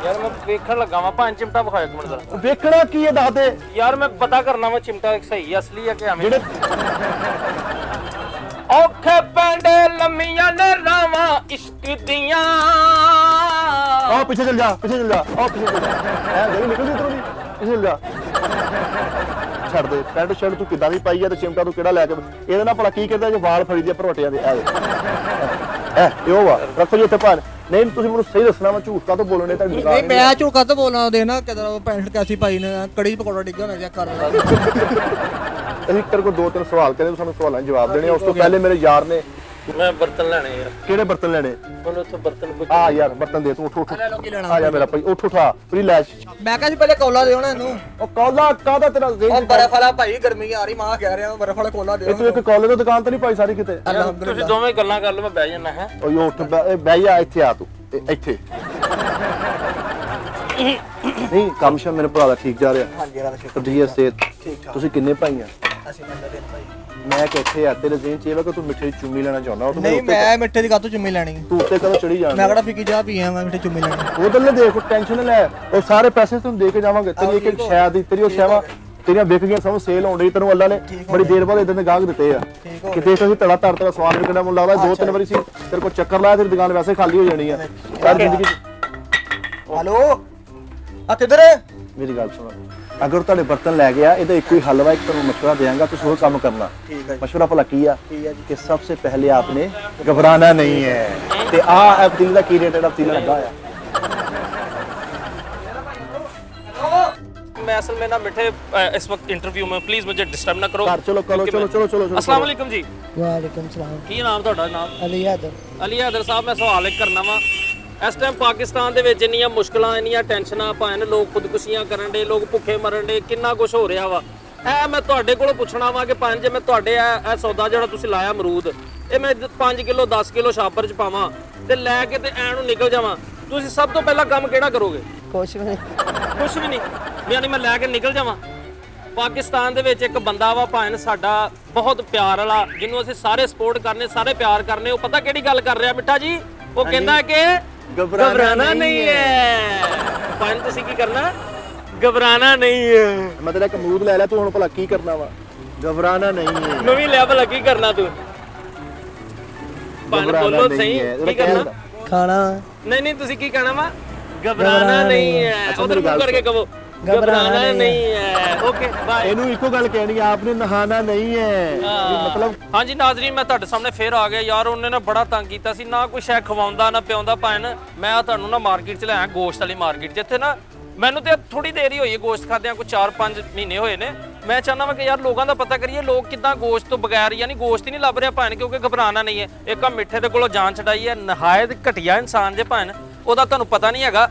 ਯਾਰ ਮੈਂ ਵੇਖਣ ਲੱਗਾ ਵਾ ਭਾਂ ਚਿਮਟਾ ਵਿਖਾਓ ਇੱਕ ਮਿੰਟ ਜ਼ਰਾ ਵੇਖਣਾ ਕੀ ਹੈ ਦੱਸ ਦੇ ਯਾਰ ਮੈਂ ਪਤਾ ਕਰਨਾ ਵਾ ਚਿਮਟਾ ਸਹੀ ਅਸਲੀ ਹੈ ਕਿ ਐਵੇਂ ਜਿਹੜੇ ਔਖੇ ਪੈਂਡੇ ਲੰਮੀਆਂ ਨੇ ਰਾਵਾਂ ਇਸ਼ਕ ਦੀਆਂ ਆ ਪਿੱਛੇ ਚੱਲ ਜਾ ਆ ਪਿੱਛੇ ਚੱਲ ਜਾ ਐ ਗਲੀ ਨਿਕਲਦੀ ਇਧਰੋਂ ਦੀ ਪਿੱਛੇ ਚੱਲ ਜਾ ਛੱਡ ਦੇ ਪੈਂਟ ਸ਼ਰਟ ਤੂੰ ਕਿੱਦਾਂ ਦੀ ਪਾਈ ਆ ਤੇ ਚਿਮਟਾ ਤੂੰ ਕਿਹੜਾ ਲੈ ਕੇ ਇਹਦੇ ਨਾਲ ਭਲਾ ਕੀ ਕਹਿੰਦਾ ਜੇ ਵਾਲ ਫੜੀ ਦੇ ਭਰੋਟਿਆਂ ਦੇ ਐ ਇਹ ਉਹ ਵਾ ਰੱਖੋ ਜੀ ਉੱਥੇ ਭਾਰ ਨਹੀਂ ਤੁਸੀਂ ਮੈਨੂੰ ਸਹੀ ਦੱਸਣਾ ਮੈਂ ਝੂਠ ਕਾਹਤੋਂ ਬੋਲਣੇ ਤੁਹਾਡੀ नहीं मैं झूठ तो बोलना देना किधर पैंट कैसी पाई ने कड़ी पकौड़ा डिग्गा ना चेक कर ਅਸੀਂ ਤੇਰੇ ਕੋਲ ਦੋ ਤਿੰਨ ਸਵਾਲ ਕਰੇ ਤੂੰ ਸਾਨੂੰ ਸਵਾਲਾਂ ਦੇ ਜਵਾਬ ਦੇਣੇ ਉਸ ਤੋਂ ਪਹਿਲੇ ਮੇਰੇ ਯਾਰ ਨੇ ਮੈਂ ਬਰਤਨ ਲੈਣੇ ਯਾਰ ਕਿਹੜੇ ਬਰਤਨ ਲੈਣੇ ਮੈਨੂੰ ਉੱਥੇ ਬਰਤਨ ਆ ਯਾਰ ਬਰਤਨ ਦੇ ਤੂੰ ਉੱਠ ले लो की लेना ਆ ਜਾ ਮੇਰਾ ਭਾਈ ਉੱਠ ਉਠਾ ਫਰੀ ਲੈ मैं कहा पहले कोला दे ना इनू ਉਹ ਕੌਲਾ ਕਾਹਦਾ ਤੇਰਾ और बर्फ वाला भाई गर्मी आ रही मां कह रहे हैं बर्फ वाला कोला दे ਇਹ ਤੂੰ ਇੱਕ ਕਾਲਜ ਦੀ ਦੁਕਾਨ ਤੇ ਨਹੀਂ ਪਾਈ ਸਾਰੀ ਕਿਤੇ ਤੁਸੀਂ अल्हम्दुलिल्लाह ਦੋਵੇਂ ਗੱਲਾਂ ਕਰ ਲਓ ਮੈਂ ਬਹਿ ਜਾਣਾ ਹੈ ਓਏ ਉੱਠ ਬਹਿ ਜਾ ਇੱਥੇ ਆ ਤੂੰ ਇੱਥੇ ਨਹੀਂ ਕੰਮ ਸ਼ਾ ਮੇਰੇ ਭਰਾ ਦਾ ਠੀਕ ਜਾ ਰਿਹਾ हां जी अल्लाह का शुक्र ਤਬਦੀਅਤ ਸੇ ठीक ठाक ਤੁਸੀਂ ਕਿੰਨੇ ਭਾਈ ਆ ਅਸੀਂ ਬੰਦਾ ਦੇ ਭਾई ਮੈਂ ਕਿੱਥੇ ਆ ਤੇਰੇ ਜ਼ੇਨ ਚ ਇਹ ਵਾ ਕਿ ਤੂੰ ਮਿੱਠੇ ਦੀ ਚੁੰਮੀ ਲੈਣਾ ਚਾਹੁੰਦਾ ਉਹ ਤੂੰ नहीं मैं मिठे दी कातों चुम्मी लेनी ਤੂੰ ਉੱਤੇ ਕਦੋਂ ਚੜੀ मैं ਜਾਣਾ कड़ा फिकी जा पी मैं मिठे चुम्मी लेनी ਉਧਰਲੇ ਦੇਖ ਟੈਨਸ਼ਨ ਨਾ ਲੈ ਉਹ ਸਾਰੇ ਪੈਸੇ ਤੈਨੂੰ ਦੇ ਕੇ ਜਾਵਾਂਗੇ ਤੇਰੀ ਇੱਕ ਸ਼ਾਇਦ ਦੀ ਤੇਰੀ ਉਹ ਸ਼ੈਵਾ ਤੇਰੀਆਂ ਵਿਕ ਗਈਆਂ ਸਭ ਸੇਲ ਹੋਣ ਡਈ ਤੈਨੂੰ ਅੱਲਾ ਨੇ ਬੜੀ ਦੇਰ ਬਾਅਦ ਇਦਾਂ ਦੇ ਗਾਹਕ ਦਿੱਤੇ ਆ ਕਿਤੇ ਅਸੀਂ ਧੜਾ ਧੜ ਤੇਰਾ ਸਵਾਲ ਵਿਕਣਾ ਮੈਨੂੰ ਲੱਗਦਾ ਦੋ ਤਿੰਨ ਵਾਰੀ ਸੀ ਤੇਰੇ ਕੋਲ ਚੱਕਰ ਲਾਇਆ ਤੇਰੀ ਦੁਕਾਨ ਵੈਸੇ ਖਾਲੀ ਹੋ ਜਾਣੀ ਆ ਸਾਰੀ ਜ਼ਿੰਦਗੀ हेलो आ किधर है ਮੇਰੀ ਗੱਲ ਸੁਣੋ ਅਗਰ ਤੁਹਾਡੇ ਬਰਤਨ ਲੈ ਗਿਆ ਇਹਦਾ ਇੱਕੋ ਹੀ ਹੱਲ ਵਾ ਇੱਕ ਤੁਹਾਨੂੰ ਮਸ਼ਵਰਾ ਦੇਵਾਂਗਾ ਤੁਸੀਂ ਉਹ ਕੰਮ ਕਰਨਾ ठीक है ਮਸ਼ਵਰਾ ਭਲਾ ਕੀ ਆ ठीक है जी ਕਿ ਸਭ ਤੋਂ ਪਹਿਲੇ ਆਪਨੇ ਘਬਰਾਣਾ ਨਹੀਂ ਹੈ ਤੇ ਆ ਪਤੀਲੇ ਦਾ ਕੀ ਰੇਟ ਹੈ ਪਤੀਲਾ ਲੱਗਾ ਹੋਇਆ मैं असल में ना मिठे इस वक्त इंटरव्यू में प्लीज मुझे डिस्टर्ब ना करो ਘਰ ਚਲੋ ਚਲੋ ਚਲੋ ਚਲੋ ਚਲੋ अस्सलाम वालेकुम जी वालेकुम सलाम ਕੀ ਨਾਮ ਤੁਹਾਡਾ ਨਾਮ अली हैदर ਅਲੀ ਹੈਦਰ ਸਾਹਿਬ ਮੈਂ ਸਵਾਲ ਇੱਕ ਕਰਨਾ ਵਾ ਇਸ ਟਾਈਮ ਪਾਕਿਸਤਾਨ ਦੇ ਵਿੱਚ ਇੰਨੀਆਂ ਮੁਸ਼ਕਲਾਂ ਇੰਨੀਆਂ ਟੈਨਸ਼ਨਾਂ ਭਾਵੇਂ ਲੋਕ ਖੁਦਕੁਸ਼ੀਆਂ ਕਰਨ ਦੇ ਲੋਕ ਭੁੱਖੇ ਮਰਨ ਦੇ ਕਿੰਨਾ ਕੁਝ ਹੋ ਰਿਹਾ ਵਾ ਇਹ ਮੈਂ ਤੁਹਾਡੇ ਕੋਲੋਂ ਪੁੱਛਣਾ ਵਾ ਕਿ ਪੰਜ ਜੇ ਮੈਂ ਤੁਹਾਡੇ ਇਹ ਸੌਦਾ ਜਿਹੜਾ ਤੁਸੀਂ ਲਾਇਆ ਅਮਰੂਦ ਇਹ ਮੈਂ 5 ਕਿਲੋ 10 ਕਿਲੋ ਛਾਪਰ ਚ ਪਾਵਾਂ ਤੇ ਲੈ ਕੇ ਤੇ ਐ ਨੂੰ ਨਿਕਲ ਜਾਵਾਂ ਤੁਸੀਂ ਸਭ ਤੋਂ ਪਹਿਲਾਂ ਕੰਮ ਕਿਹੜਾ ਕਰੋਗੇ कुछ भी नहीं ਕੁਛ ਵੀ ਨਹੀਂ ਯਾਨੀ ਮੈਂ ਲੈ ਕੇ ਨਿਕਲ ਜਾਵਾਂ ਪਾਕਿਸਤਾਨ ਦੇ ਵਿੱਚ ਇੱਕ ਬੰਦਾ ਵਾ ਭਾਵੇਂ ਸਾਡਾ ਬਹੁਤ ਪਿਆਰ ਵਾਲਾ ਜਿਹਨੂੰ ਅਸੀਂ ਸਾਰੇ ਸਪੋਰਟ ਕਰਨੇ ਸਾਰੇ ਪਿਆਰ ਕਰਨੇ ਉਹ ਪਤਾ ਕਿਹੜੀ ਗੱਲ ਕਰ ਰਿਹਾ ਮਿੱਠਾ ਜੀ ਉਹ ਕਹਿੰਦਾ ਕਿ ਘਬਰਾਣਾ ਨਹੀਂ ਹੈ ਭਾਵੇਂ ਤੁਸੀਂ ਕੀ ਕਰਨਾ ਘਬਰਾਣਾ ਨਹੀਂ ਹੈ ਮੈਂ ਤੇਰਾ ਇੱਕ ਅਮਰੂਦ ਲੈ ਲਿਆ ਤੂੰ ਹੁਣ ਭਲਾ ਕੀ ਕਰਨਾ ਵਾ घबराना नहीं है ਮੈਂ ਵੀ ਲਿਆ ਭਲਾ ਕੀ ਕਰਨਾ ਤੂੰ ਭਾਣ ਬੋਲੋ ਸਹੀ ਕੀ ਕਰਨਾ ਖਾਣਾ ਨਹੀਂ ਨਹੀਂ ਤੁਸੀਂ ਕੀ ਕਹਿਣਾ ਵਾ ਘਬਰਾਣਾ ਨਹੀਂ ਹੈ ਉਧਰ ਮੂੰਹ ਕਰਕੇ ਕਹੋ घबराना नहीं है ओके बाय ਇਹਨੂੰ ਇੱਕੋ ਗੱਲ ਕਹਿਣੀ ਆ ਆਪਨੇ ਨਹਾਣਾ ਨਹੀਂ ਹੈ ਮਤਲਬ ਹਾਂਜੀ ਨਾਜ਼ਰੀਨ ਮੈਂ ਤੁਹਾਡੇ ਸਾਹਮਣੇ ਫੇਰ ਆ ਗਿਆ ਯਾਰ ਉਹਨੇ ਨਾ ਬੜਾ ਤੰਗ ਕੀਤਾ ਸੀ ਨਾ ਕੋਈ ਸ਼ੈ ਖਵਾਉਂਦਾ ਨਾ ਪਿਆਉਂਦਾ ਭੈਣ ਮੈਂ ਆ ਤੁਹਾਨੂੰ ਨਾ ਮਾਰਕੀਟ ਚ ਲਿਆਇਆ ਗੋਸ਼ਤ ਵਾਲੀ ਮਾਰਕੀਟ ਜਿੱਥੇ ਨਾ ਮੈਨੂੰ ਤੇ ਥੋੜੀ ਦੇਰ ਹੀ ਹੋਈ ਹੈ ਗੋਸ਼ਤ ਖਾਦਿਆਂ ਕੋਈ 4-5 ਮਹੀਨੇ ਹੋਏ ਨੇ ਮੈਂ ਚਾਹੁੰਦਾ ਵਾਂ ਕਿ ਯਾਰ ਲੋਕਾਂ ਦਾ ਪਤਾ ਕਰੀਏ ਲੋਕ ਕਿੱਦਾਂ ਗੋਸ਼ਤ ਤੋਂ ਬਗੈਰ ਯਾਨੀ ਗੋਸ਼ਤ ਹੀ ਨਹੀਂ ਲੱਭ ਰਿਹਾ ਭੈਣ ਕਿਉਂਕਿ ਘਬਰਾਣਾ ਨਹੀਂ ਹੈ ਇੱਕ ਆ ਮਿੱਠੇ ਦੇ ਕੋਲੋਂ ਜਾਨ ਛਡਾਈ ਹੈ ਨਹਾਇਤ ਘਟੀਆ ਇਨਸਾਨ ਜੇ ਭੈਣ ਉਹਦਾ ਤੁਹਾਨੂੰ ਪਤਾ ਨਹੀਂ ਹੈਗਾ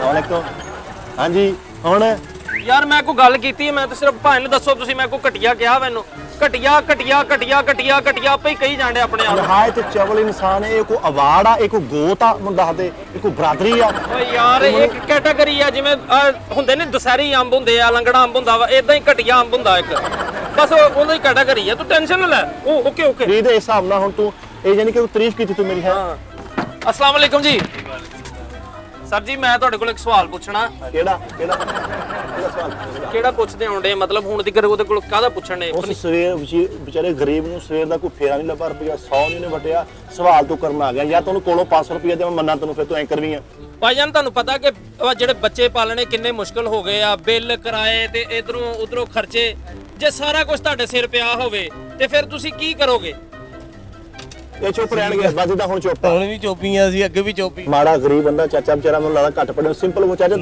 ਵਾਲੇਕੁਮ ਹਾਂਜੀ ਹੁਣ ਯਾਰ ਮੈਂ ਕੋਈ ਗੱਲ ਕੀਤੀ ਹੈ ਮੈਂ ਤਾਂ ਸਿਰਫ ਭਾਣ ਨੂੰ ਦੱਸੋ ਤੁਸੀਂ ਮੈਂ ਕੋਈ ਘਟੀਆ ਕਿਹਾ ਮੈਨੂੰ ਘਟੀਆ ਘਟੀਆ ਘਟੀਆ ਘਟੀਆ ਘਟੀਆ ਆਪੇ ਹੀ ਕਹੀ ਜਾਂਦੇ ਆਪਣੇ ਆਪ ਨਹਾਇਤ ਚਵਲ ਇਨਸਾਨ ਹੈ ਇਹ ਕੋ ਅਵਾਰਡ ਆ ਇਹ ਕੋ ਗੋਤ ਆ ਮੈਨੂੰ ਦੱਸ ਦੇ ਇਹ ਕੋ ਬਰਾਦਰੀ ਆ ਓਏ ਯਾਰ ਇਹ ਇੱਕ ਕੈਟਾਗਰੀ ਆ ਜਿਵੇਂ ਹੁੰਦੇ ਨੇ ਦਸਹਿਰੀ ਅੰਬ ਹੁੰਦੇ ਆ ਲੰਗੜਾ ਅੰਬ ਹੁੰਦਾ ਵਾ ਇਦਾਂ ਹੀ ਘਟੀਆ ਅੰਬ ਹੁੰਦਾ ਇੱਕ ਬਸ ਉਹਦੀ ਕੈਟਾਗਰੀ ਆ ਤੂੰ ਟੈਨਸ਼ਨ ਨਾ ਲੈ ਉਹ ਓਕੇ ਓਕੇ ਫਰੀਦ ਇਸ ਹਿਸਾਬ ਨਾਲ ਹੁਣ ਤੂੰ ਇਹ ਜਾਨੀ ਕਿ ਤਾਰੀਫ ਕੀਤੀ ਤੂੰ ਮੇਰੀ ਹੈ अस्सलाम वालेकुम जी सर जी मैं ਤੁਹਾਡੇ ਕੋਲ ਇੱਕ ਸਵਾਲ ਪੁੱਛਣਾ ਕਿਹੜਾ ਸਵਾਲ ਕਿਹੜਾ ਪੁੱਛਦੇ ਹੁੰਦੇ ਮਤਲਬ ਹੁਣ ਦੀ ਉਹਦੇ ਕੋਲ ਕਾਹਦਾ ਪੁੱਛਣ ਨੇ ਉਸ ਸਵੇਰ ਵਿਚਾਰੇ ਗਰੀਬ ਨੂੰ ਸਵੇਰ ਦਾ ਕੋਈ ਫੇਰਾ ਨਹੀਂ ਲੱਭਾ ਰੁਪਿਆ 100 ਨਹੀਂ ਨੇ ਵਟਿਆ ਸਵਾਲ ਤੂੰ ਕਰਨ ਆ ਗਿਆ ਜਾਂ ਤੈਨੂੰ ਕੋਲੋਂ 500 ਰੁਪਿਆ ਦੇ ਮੈਂ ਮੰਨਾਂ ਤੈਨੂੰ ਫਿਰ ਤੂੰ ਐਂਕਰ ਵੀ ਆ ਭਾਈਜਾਨ ਤੁਹਾਨੂੰ ਪਤਾ ਕਿ ਜਿਹੜੇ ਬੱਚੇ ਪਾਲਣੇ ਕਿੰਨੇ ਮੁਸ਼ਕਲ ਹੋ ਗਏ ਆ ਬਿੱਲ ਕਿਰਾਏ ਤੇ ਇਧਰੋਂ ਉਧਰੋਂ ਖਰਚੇ ਜੇ ਸਾਰਾ ਕੁਝ ਤੁਹਾਡੇ ਸਿਰ ਪਿਆ ਹੋਵੇ ਤੇ ਫਿਰ ਤੁਸੀਂ ਕੀ ਕਰੋਗੇ ਇਹ ਚੁੱਪ ਰਹਿਣਗੇ ਬਸ ਜਿੱਦਾਂ ਹੁਣ ਚੁੱਪ ਹੁਣ ਵੀ ਚੋਪੀਆਂ ਸੀ ਅੱਗੇ ਵੀ ਚੋਪੀ ਮਾੜਾ ਗਰੀਬ ਬੰਦਾ ਚਾਚਾ ਵਿਚਾਰਾ ਮੈਨੂੰ ਲੱਗਦਾ ਘੱਟ ਪੜਿਆ ਸਿੰਪਲ ਉਹ ਚਾਚਾ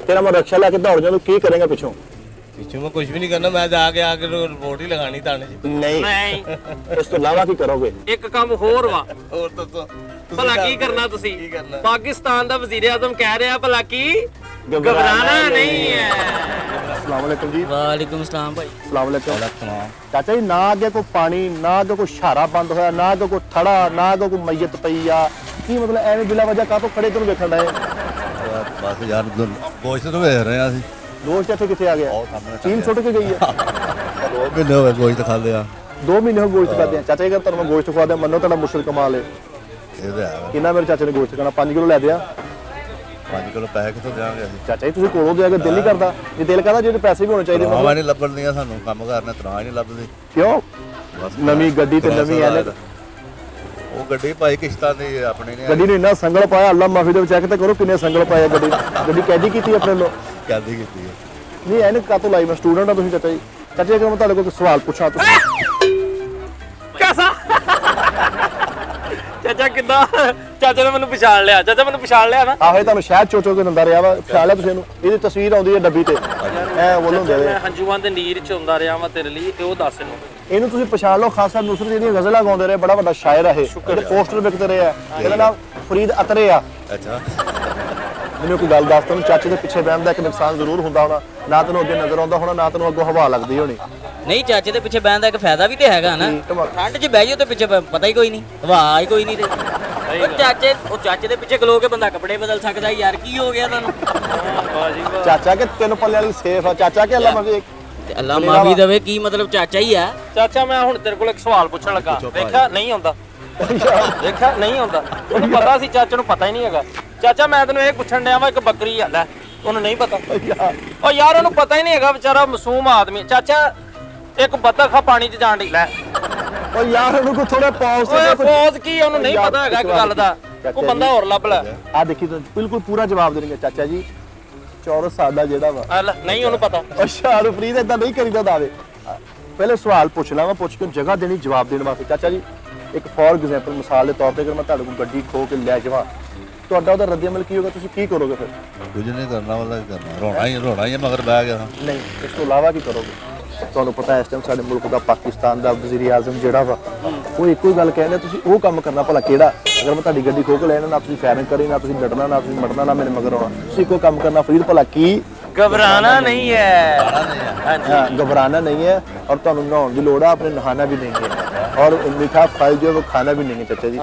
ਤੇਰਾ ਮੈਂ ਰਕਸ਼ਾ ਲੈ ਕੇ ਦੌੜ ਜਾ ਤੂੰ ਕੀ ਕਰੇਗਾ ਪਿੱਛੋਂ ਪਿੱਛੋਂ ਮੈਂ ਕੁਝ ਵੀ ਨਹੀਂ ਕਰਨਾ ਮੈਂ ਜਾ ਕੇ ਰਿਪੋਰਟ ਹੀ ਲਗਾਣੀ ਥਾਣੇ 'ਚ ਨਹੀਂ ਨਹੀਂ ਇਸ ਤੋਂ ਇਲਾਵਾ ਕੀ ਕਰੋਗੇ ਇੱਕ ਕੰਮ ਹੋਰ ਵਾ ਹੋਰ ਦੱਸੋ ਭਲਾ ਕੀ ਕਰਨਾ ਤੁਸੀਂ ਕੀ ਕਰਨਾ? ਪਾਕਿਸਤਾਨ ਦਾ ਵਜ਼ੀਰ ਆਜ਼ਮ ਕਹਿ ਰਿਹਾ ਭਲਾ ਕੀ ਘਬਰਾਣਾ ਨਹੀਂ ਹੈ अस्सलाम वालेकुम जी वालेकुम सलाम भाई अस्सलाम वालेकुम ਚਾਚਾ ਜੀ ਨਾ ਅੱਗੇ ਕੋਈ ਪਾਣੀ ਨਾ ਅੱਗੇ ਕੋਈ ਸ਼ਾਰਾ ਬੰਦ ਹੋਇਆ ਨਾ ਅੱਗੇ ਕੋਈ ਥੜਾ ਨਾ ਅੱਗੇ ਕੋਈ ਮਈਤ ਪਈ ਆ ਕੀ ਮਤਲਬ ਐਵੇਂ ਬਿਲਾ ਵਜ੍ਹਾ ਕਾਹਤੋਂ ਖੜੇ ਤੈਨੂੰ ਵੇਖਣ ਡਏ ਬਸ ਯਾਰ ਗੋਸ਼ਤ ਤੋਂ ਵੇਖ ਰਹੇ ਆ ਅਸੀਂ ਦੋਸਤ ਇੱਥੇ ਕਿੱਥੇ ਆ ਗਿਆ ਚੀਨ ਸੁੱਟ ਕੇ ਗਈ ਆ 2 ਮਹੀਨੇ ਹੋ ਗਏ ਗੋਸ਼ਤ ਖਾਂਦੇ ਆ 2 ਮਹੀਨੇ ਹੋ ਗੋਸ਼ਤ ਖਾਦੇ ਆ ਚਾਚਾ ਜੀ ਅਗਰ ਤੁਹਾਨੂੰ ਮੈਂ ਗੋਸ਼ਤ ਖਵਾ ਦਿਆਂ ਮੰਨੋ ਤੁਹਾਡਾ ਮੁਸ਼ਕਿਲ ਕਮਾਲ ਹੈ ਇਹ ਤਾਂ ਹੈ ਕਿੰਨਾ ਮੇਰੇ ਚਾਚੇ ਨੇ ਗੋਸ਼ਤ ਖਾਣਾ 5 ਕਿਲੋ ਲੈ ਦਿਆ 5 ਕਿਲੋ ਪੈਸੇ ਕਿੱਥੋਂ ਦੇਵਾਂਗੇ ਅਸੀਂ ਚਾਚਾ ਜੀ ਤੁਸੀਂ ਕੋਲੋਂ ਦੇ ਅਗਰ ਦਿਲ ਨਹੀਂ ਕਰਦਾ ਜੇ ਦਿਲ ਕਰਦਾ ਜਿਹੜੇ ਪੈਸੇ ਵੀ ਹੋਣੇ ਚਾਹੀਦੇ ਤਰਾਵਾਂ ਨਹੀਂ ਲੱਭਣਦੀਆਂ ਸਾਨੂੰ ਕੰਮ ਕਰਨਾ ਤਰਾਹ ਹੀ ਨਹੀਂ ਲੱਭਦੀ ਕਿਉਂ ਬਸ ਨਵੀਂ ਗੱਡੀ ਤੇ ਨਵੀਂ ਐਨ ਉਹ ਗੱਡੀ ਭਾਈ ਕਿਸ਼ਤਾਂ ਦੀ ਆਪਣੀ ਨੇ ਗੱਡੀ ਨੂੰ ਇੰਨਾ ਸੰਗਲ ਪਾਇਆ ਅੱਲਾ ਮਾਫੀ ਦੇ ਚੈੱਕ ਤੇ ਕਰੋ ਕਿੰਨੇ ਸੰਗਲ ਪਾਇਆ ਗੱਡੀ ਗੱਡੀ ਕੈਦੀ ਕੀਤੀ ਆਪਣੇ ਲੋ ਕੈਦੀ ਕੀਤੀ ਹੈ ਨਹੀਂ ਐਨ ਕਾਤੋਂ ਲਾਈ ਮੈਂ ਸਟੂਡੈਂਟ ਆ ਤੁਸੀਂ ਚਾਚਾ ਜੀ ਚਾਚਾ ਜੀ ਮੈਂ ਤੁਹਾਡੇ ਕੋਲ ਸਵਾਲ ਪੁੱਛਾਂ ਤੁਸੀਂ ਕੈਸਾ ਚਾਚਾ ਕਿੱਦਾਂ ਚਾਚਾ ਨੇ ਮੈਨੂੰ ਪਛਾਣ ਲਿਆ ਚਾਚਾ ਮੈਨੂੰ ਪਛਾਣ ਲਿਆ ਨਾ ਆਹੇ ਤੁਹਾਨੂੰ ਸ਼ਾਇਦ ਚੋਚੋ ਕੇ ਨੰਦਾ ਰਿਹਾ ਵਾ ਖਿਆਲ ਹੈ ਤੁਸੀਂ ਇਹਨੂੰ ਇਹਦੀ ਤਸਵੀਰ ਆਉਂਦੀ ਹੈ ਡੱਬੀ ਤੇ ਐ ਬੋਲ ਹੁੰਦੇ ਮੈਂ ਹੰਝੂਆਂ ਦੇ ਨੀਰ ਚ ਹੁੰਦਾ ਰਿਹਾ ਵਾਂ ਤੇਰੇ ਲਈ ਤੇ ਉਹ ਦੱਸ ਇਹਨੂੰ ਇਹਨੂੰ ਤੁਸੀਂ ਪਛਾਣ ਲਓ ਖਾਸਾ ਨੁਸਰਤ ਜਿਹੜੀਆਂ ਗਜ਼ਲਾਂ ਗਾਉਂਦੇ ਰਹੇ ਬੜਾ ਵੱਡਾ ਸ਼ਾਇਰ ਆ ਇਹ ਇਹਦੇ ਪੋਸਟਰ ਵਿਕਦੇ ਰਹੇ ਆ ਇਹਦਾ ਨਾਮ ਫਰੀਦ ਅਤਰੇ ਆ ਅੱਛਾ ਮੈਨੂੰ ਕੋਈ ਗੱਲ ਦੱਸ ਤੈਨੂੰ ਚਾਚੇ ਦੇ ਪਿੱਛੇ ਬਹਿਣ ਦਾ ਇੱਕ ਨੁਕਸਾਨ ਜ਼ਰੂਰ ਹੁੰਦਾ ਹੋਣਾ ਨਾ ਤੈਨੂੰ ਅੱਗੇ ਨਜ਼ਰ ਆਉਂਦਾ ਹੋਣਾ ਨਾ ਤੈਨੂੰ ਅੱਗੋਂ ਹਵਾ ਲੱਗਦੀ ਹੋਣੀ ਨਹੀਂ ਚਾਚੇ ਦੇ ਪਿੱਛੇ ਬਹਿਣ ਦਾ ਇੱਕ ਫਾਇਦਾ ਵੀ ਤੇ ਹੈਗਾ ਨਾ ਠੰਡ 'ਚ ਬਹਿ ਜਾਓ ਤੇ ਪਿੱਛੇ ਪਤਾ ਹੀ ਕੋਈ ਨਹੀਂ ਹਵਾ ਹੀ ਕੋਈ ਨਹੀਂ ਤੇ ਉਹ ਚਾਚੇ ਦੇ ਪਿੱਛੇ ਖਲੋ ਕੇ ਬੰਦਾ ਕੱਪੜੇ ਬਦਲ ਸਕਦਾ ਯਾਰ ਕੀ ਹੋ ਗਿਆ ਤੁਹਾਨੂੰ ਚਾਚਾ ਕਿ ਤਿੰਨ ਪੱਲੇ ਵਾਲੀ ਸੇਫ ਆ ਚਾਚਾ ਕਿ ਅੱਲਾ ਮਾਫੀ ਤੇ ਅੱਲਾ ਮਾਫੀ ਦੇਵੇ ਕੀ ਮਤਲਬ ਚਾਚਾ ਹੀ ਆ ਚਾਚਾ ਮੈਂ ਹੁਣ ਤੇਰੇ ਕੋਲ ਇੱਕ ਸਵਾਲ ਪੁੱਛਣ ਲੱਗਾ ਦੇਖਿਆ ਨਹੀਂ ਆਉਂਦਾ ਦੇਖਿਆ ਨਹੀਂ ਆਉਂਦਾ ਉਹਨੂੰ ਪਤਾ ਸੀ ਚਾਚੇ ਨੂੰ ਪਤਾ ਹੀ ਨਹੀਂ ਹੈਗਾ ਚਾਚਾ ਮੈਂ ਤੈਨੂੰ ਇਹ ਪੁੱਛਣ ਡਿਆ ਵਾ ਇੱਕ ਬੱਕਰੀ ਆ ਲੈ ਉਹਨੂੰ ਨਹੀਂ ਪਤਾ ਉਹ ਯਾਰ ਉਹਨੂੰ ਪਤਾ ਹੀ ਨਹੀਂ ਹੈਗਾ ਵਿਚਾਰਾ ਮਾਸੂਮ ਆਦਮੀ ਚਾਚਾ ਇੱਕ ਬੱਤਖ ਆ ਪਾਣੀ 'ਚ ਜਾਣ ਡਈ ਲੈ ਓ ਯਾਰ ਉਹਨੂੰ ਕੋ ਥੋੜਾ ਪੌਜ਼ ਓਏ ਪੌਜ਼ ਕੀ ਉਹਨੂੰ ਨਹੀਂ ਪਤਾ ਹੈਗਾ ਇੱਕ ਗੱਲ ਦਾ ਕੋਈ ਬੰਦਾ ਹੋਰ ਲੱਭ ਲੈ ਆ ਦੇਖੀ ਤੂੰ ਬਿਲਕੁਲ ਪੂਰਾ ਜਵਾਬ ਦੇਣਗੇ ਚਾਚਾ ਜੀ ਚੌਰਸ ਸਾਡਾ ਜਿਹੜਾ ਵਾ ਆ ਲੈ ਨਹੀਂ ਉਹਨੂੰ ਪਤਾ ਅੱਛਾ ਰਫਰੀਦ ਇਦਾਂ ਨਹੀਂ ਕਰੀਦਾ ਦਾਵੇ ਪਹਿਲੇ ਸਵਾਲ ਪੁੱਛ ਲਾਂ ਮੈਂ ਪੁੱਛ ਕੇ ਜਗ੍ਹਾ ਦੇਣੀ ਜਵਾਬ ਦੇਣ ਵਾਸਤੇ ਚਾਚਾ ਜੀ ਇੱਕ ਫੋਰ ਐਗਜ਼ਾਮਪਲ ਮਿਸਾਲ ਦੇ ਤੌਰ ਤੇ ਅਗਰ ਮੈਂ ਤੁਹਾਡੇ ਕੋਲ ਗੱਡੀ ਖੋ ਕੇ ਲੈ ਜਾਵਾਂ ਤੁਹਾਡਾ ਉਹਦਾ ਰੱਦੇਅਮਲ ਕੀ ਹੋਗਾ ਤੁਸੀਂ ਕੀ ਕਰੋਗੇ ਫਿਰ ਕੁਝ ਨਹੀਂ ਕਰਨਾ ਵਾਲਾ ਕਰਨਾ ਰੋਣਾ ਹੀ ਮਗਰ ਬਹਿ ਗਿਆ ਨਹੀਂ ਇਸ ਤੋਂ ਇਲਾਵਾ ਕੀ ਕਰੋਗੇ ਤੁਹਾਨੂੰ ਪਤਾ ਇਸ ਟਾਈਮ ਸਾਡੇ ਮੁਲਕ ਦਾ ਪਾਕਿਸਤਾਨ ਦਾ ਵਜ਼ੀਰ ਆਜ਼ਮ ਜਿਹੜਾ ਵਾ ਉਹ ਇੱਕੋ ਹੀ ਗੱਲ ਕਹਿੰਦੇ ਤੁਸੀਂ ਉਹ ਕੰਮ ਕਰਨਾ ਭਲਾ ਕਿਹੜਾ ਅਗਰ ਮੈਂ ਤੁਹਾਡੀ ਗੱਡੀ ਖੋ ਕੇ ਲੈਣਾ ਨਾ ਤੁਸੀਂ ਫਾਇਰਿੰਗ ਕਰੀ ਨਾ ਤੁਸੀਂ ਲੜਨਾ ਨਾ ਤੁਸੀਂ ਮੜਨਾ ਨਾ ਮੇਰੇ ਮਗਰ ਆਉਣਾ ਤੁਸੀਂ ਇੱਕੋ ਕੰਮ ਕਰਨਾ ਫਰੀਦ ਭਲਾ ਕੀ घबराना नहीं है हाँ, घबराना नहीं है और ਤੁਹਾਨੂੰ ਨਹਾਉਣ ਦੀ ਲੋੜ ਆ ਆਪਣੇ ਨਹਾਣਾ ਵੀ ਨਹੀਂ ਹੈ और मीठा फल जो है वो खाना भी नहीं है चाचा जी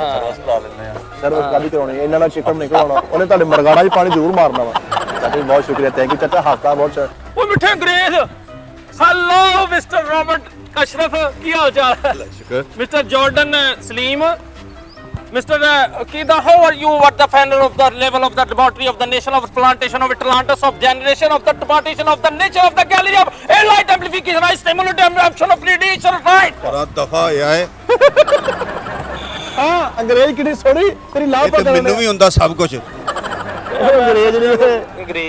सर्विस का भी करानी है इन्ना चिकन नहीं कराना उन्हें ਤੁਹਾਡੇ ਮਰਗਾਣਾ 'ਚ ਪਾਣੀ ਜ਼ਰੂਰ ਮਾਰਨਾ ਵਾ ਚਾਚਾ ਜੀ ਬਹੁਤ ਸ਼ੁਕਰੀਆ ਥੈਂਕ ਯੂ ਚਾਚਾ ਹਫਤਾ ਬਹੁਤ ਉਹ ਮਿੱਠੇ ਅੰਗਰੇਜ਼ ਹੈਲੋ ਮਿਸਟਰ ਰੋਬਰਟ ਅਸ਼ਰਫ ਕੀ ਹਾਲ ਚਾਲ ਹੈ ਸ਼ੁਕਰ mister Jordan Saleem Mr. Kida, how are you at the final of the level of the laboratory of the nation of plantation of Atlantis of generation of the partition of the nature of the gallery of a light amplification, I stimulate absorption of radiation, right? ਬੜਾ ਦਫਾ ਹੋਇਆ ਹੈ ਹਾਂ ਅੰਗਰੇਜ਼ ਕਿਹੜੀ ਸੋਹਣੀ ਤੇਰੀ ਲਾਭ ਇਹ ਤੇ ਮੈਨੂੰ ਵੀ ਹੁੰਦਾ ਸਭ ਕੁਝ ਅੰਗਰੇਜ਼ ਨੇ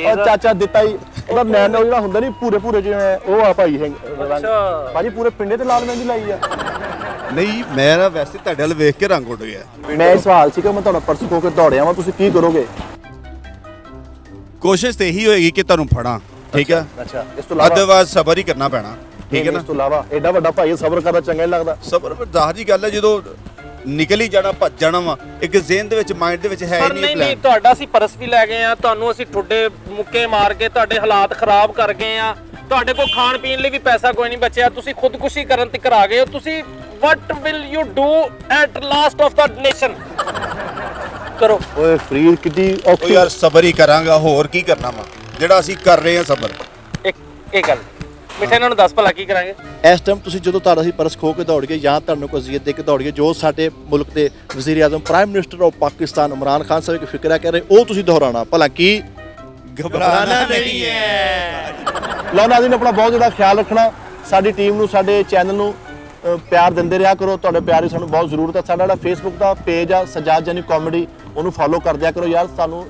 ਉਹ ਚਾਚਾ ਦਿੱਤਾ ਹੀ ਉਹਦਾ ਨੈਨੋ ਜਿਹੜਾ ਹੁੰਦਾ ਨਹੀਂ ਪੂਰੇ ਜਿਵੇਂ ਉਹ ਆ ਭਾਈ ਅੱਛਾ ਭਾਜੀ ਪੂਰੇ ਪਿੰਡੇ ਤੇ ਲਾਲ ਮਹਿੰਦੀ ਲਾਈ ਆ ਨਹੀਂ ਮੈਂ ਨਾ ਵੈਸੇ ਤੁਹਾਡੇ ਵੱਲ ਵੇਖ ਕੇ ਰੰਗ ਉੱਡ ਗਿਆ ਮੈਂ ਇਹ ਸਵਾਲ ਸੀ ਕਿ ਮੈਂ ਤੁਹਾਡਾ ਪਰਸ ਖੋ ਕੇ ਦੌੜਿਆ ਵਾਂ ਤੁਸੀਂ ਕੀ ਕਰੋਗੇ ਕੋਸ਼ਿਸ਼ ਤੇ ਇਹੀ ਹੋਏਗੀ ਕਿ ਤੁਹਾਨੂੰ ਫੜਾਂ ਠੀਕ ਹੈ ਅੱਛਾ ਇਸ ਤੋਂ ਇਲਾਵਾ ਅਦਰਵਾਇਜ਼ ਸਬਰ ਹੀ ਕਰਨਾ ਪੈਣਾ ਠੀਕ ਹੈ ਨਾ ਇਸ ਤੋਂ ਇਲਾਵਾ ਐਡਾ ਵੱਡਾ ਭਾਈ ਸਬਰ ਕਰਨਾ ਚੰਗਾ ਨਹੀਂ ਲੱਗਦਾ ਸਬਰ ਪਰ ਜ਼ਾਹਰ ਜੀ ਗੱਲ ਹੈ ਜਦੋਂ ਨਿਕਲ ਹੀ ਜਾਣਾ ਭੱਜ ਜਾਣਾ ਵਾ ਇੱਕ ਜ਼ਿਹਨ ਦੇ ਵਿੱਚ ਮਾਈਂਡ ਦੇ ਵਿੱਚ ਹੈ ਹੀ ਪਰ ਨਹੀਂ ਨਹੀਂ ਪਲਾਨ ਤੁਹਾਡਾ ਅਸੀਂ ਪਰਸ ਵੀ ਲੈ ਗਏ ਆ ਤੁਹਾਨੂੰ ਅਸੀਂ ਠੁੱਡੇ ਮੁੱਕੇ ਮਾਰ ਕੇ ਤੁਹਾਡੇ ਹਾਲਾਤ ਖਰਾਬ ਕਰ ਗਏ ਆ ਤੁਹਾਡੇ ਕੋਲ ਖਾਣ ਪੀਣ ਲਈ ਵੀ ਪੈਸਾ ਕੋਈ ਨਹੀਂ ਬਚਿਆ ਤੁਸੀਂ ਖੁਦਕੁਸ਼ੀ ਕਰਨ ਤੱਕ ਆ ਗਏ ਹੋ ਤੁਸੀਂ what will you do at last of the nation ਕਰੋ ਓਏ ਫਰੀਦ ਕਿੱਡੀ ਉਹ ਔਖੀ ਯਾਰ ਸਬਰ ਹੀ ਕਰਾਂਗਾ ਹੋਰ ਕੀ ਕਰਨਾ ਵਾ ਜਿਹੜਾ ਅਸੀਂ ਕਰ ਰਹੇ ਹਾਂ ਸਬਰ ਇੱਕ ਗੱਲ ਮਿੱਠੇ ਇਹਨਾਂ ਨੂੰ ਦੱਸ ਭਲਾ ਕੀ ਕਰਾਂਗੇ ਇਸ ਟਾਈਮ ਤੁਸੀਂ ਜਦੋਂ ਤੁਹਾਡਾ ਸੀ ਪਰਸ ਖੋ ਕੇ ਦੌੜ ਗਏ ਜਾਂ ਤੁਹਾਨੂੰ ਕੋਈ ਅਜ਼ੀਅਤ ਦੇ ਕੇ ਦੌੜ ਗਏ ਜੋ ਸਾਡੇ ਮੁਲਕ ਦੇ ਵਜ਼ੀਰ ਆਜ਼ਮ prime minister of Pakistan Imran Khan ਸਾਹਿਬ ਕੀ ਫਿਕਰ ਕਰ ਰਹੇ ਉਹ ਤੁਸੀਂ ਦੁਹਰਾਉਣਾ ਭਲਾ ਕੀ ਘਬਰਾਣਾ ਨਹੀਂ ਹੈ ਲਓ ਨਾਜ਼ਰੀਨ ਆਪਣਾ ਬਹੁਤ ਜ਼ਿਆਦਾ ਖਿਆਲ ਰੱਖਣਾ ਸਾਡੀ ਟੀਮ ਨੂੰ ਸਾਡੇ ਚੈਨਲ ਨੂੰ ਪਿਆਰ ਦਿੰਦੇ ਰਿਹਾ ਕਰੋ ਤੁਹਾਡੇ ਪਿਆਰ ਦੀ ਸਾਨੂੰ ਬਹੁਤ ਜ਼ਰੂਰਤ ਹੈ ਸਾਡਾ ਜਿਹੜਾ ਫੇਸਬੁੱਕ ਦਾ ਪੇਜ ਆ ਸਜਾਦ ਜਾਨੀ ਕਾਮੇਡੀ ਉਹਨੂੰ ਫੋਲੋ ਕਰ ਦਿਆ ਕਰੋ ਯਾਰ ਸਾਨੂੰ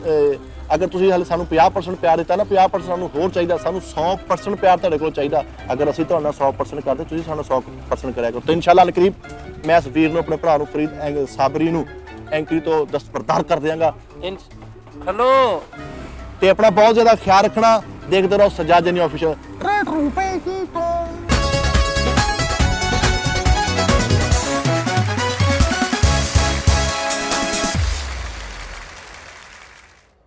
ਅਗਰ ਤੁਸੀਂ ਹਾਲੇ ਸਾਨੂੰ 50% ਪਿਆਰ ਦਿੱਤਾ ਨਾ 50% ਸਾਨੂੰ ਹੋਰ ਚਾਹੀਦਾ ਸਾਨੂੰ 100% ਪਿਆਰ ਤੁਹਾਡੇ ਕੋਲ ਚਾਹੀਦਾ ਅਗਰ ਅਸੀਂ ਤੁਹਾਡੇ ਨਾਲ 100% ਕਰਦੇ ਤੁਸੀਂ ਸਾਨੂੰ 100% ਕਰਿਆ ਕਰੋ ਤਾਂ ਇਨਸ਼ਾਅੱਲਾ ਅਲਕਰੀਬ ਮੈਂ ਇਸ ਵੀਰ ਨੂੰ ਆਪਣੇ ਭਰਾ ਨੂੰ ਫਰੀਦ ਸਾਬਰੀ ਨੂੰ ਐਂਕਰੀ ਤੋਂ ਦਸਤਬਰਦਾਰ ਕਰ ਦਿਆਂਗਾ ਹੈਲੋ ਤੇ ਆਪਣਾ ਬਹੁਤ ਜ਼ਿਆਦਾ ਖਿਆਲ ਰੱਖਣਾ ਦੇਖਦੇ ਰਹੋ ਸਜਾਦ ਜਾਨੀ ਆਫੀਸ਼ੀਅਲ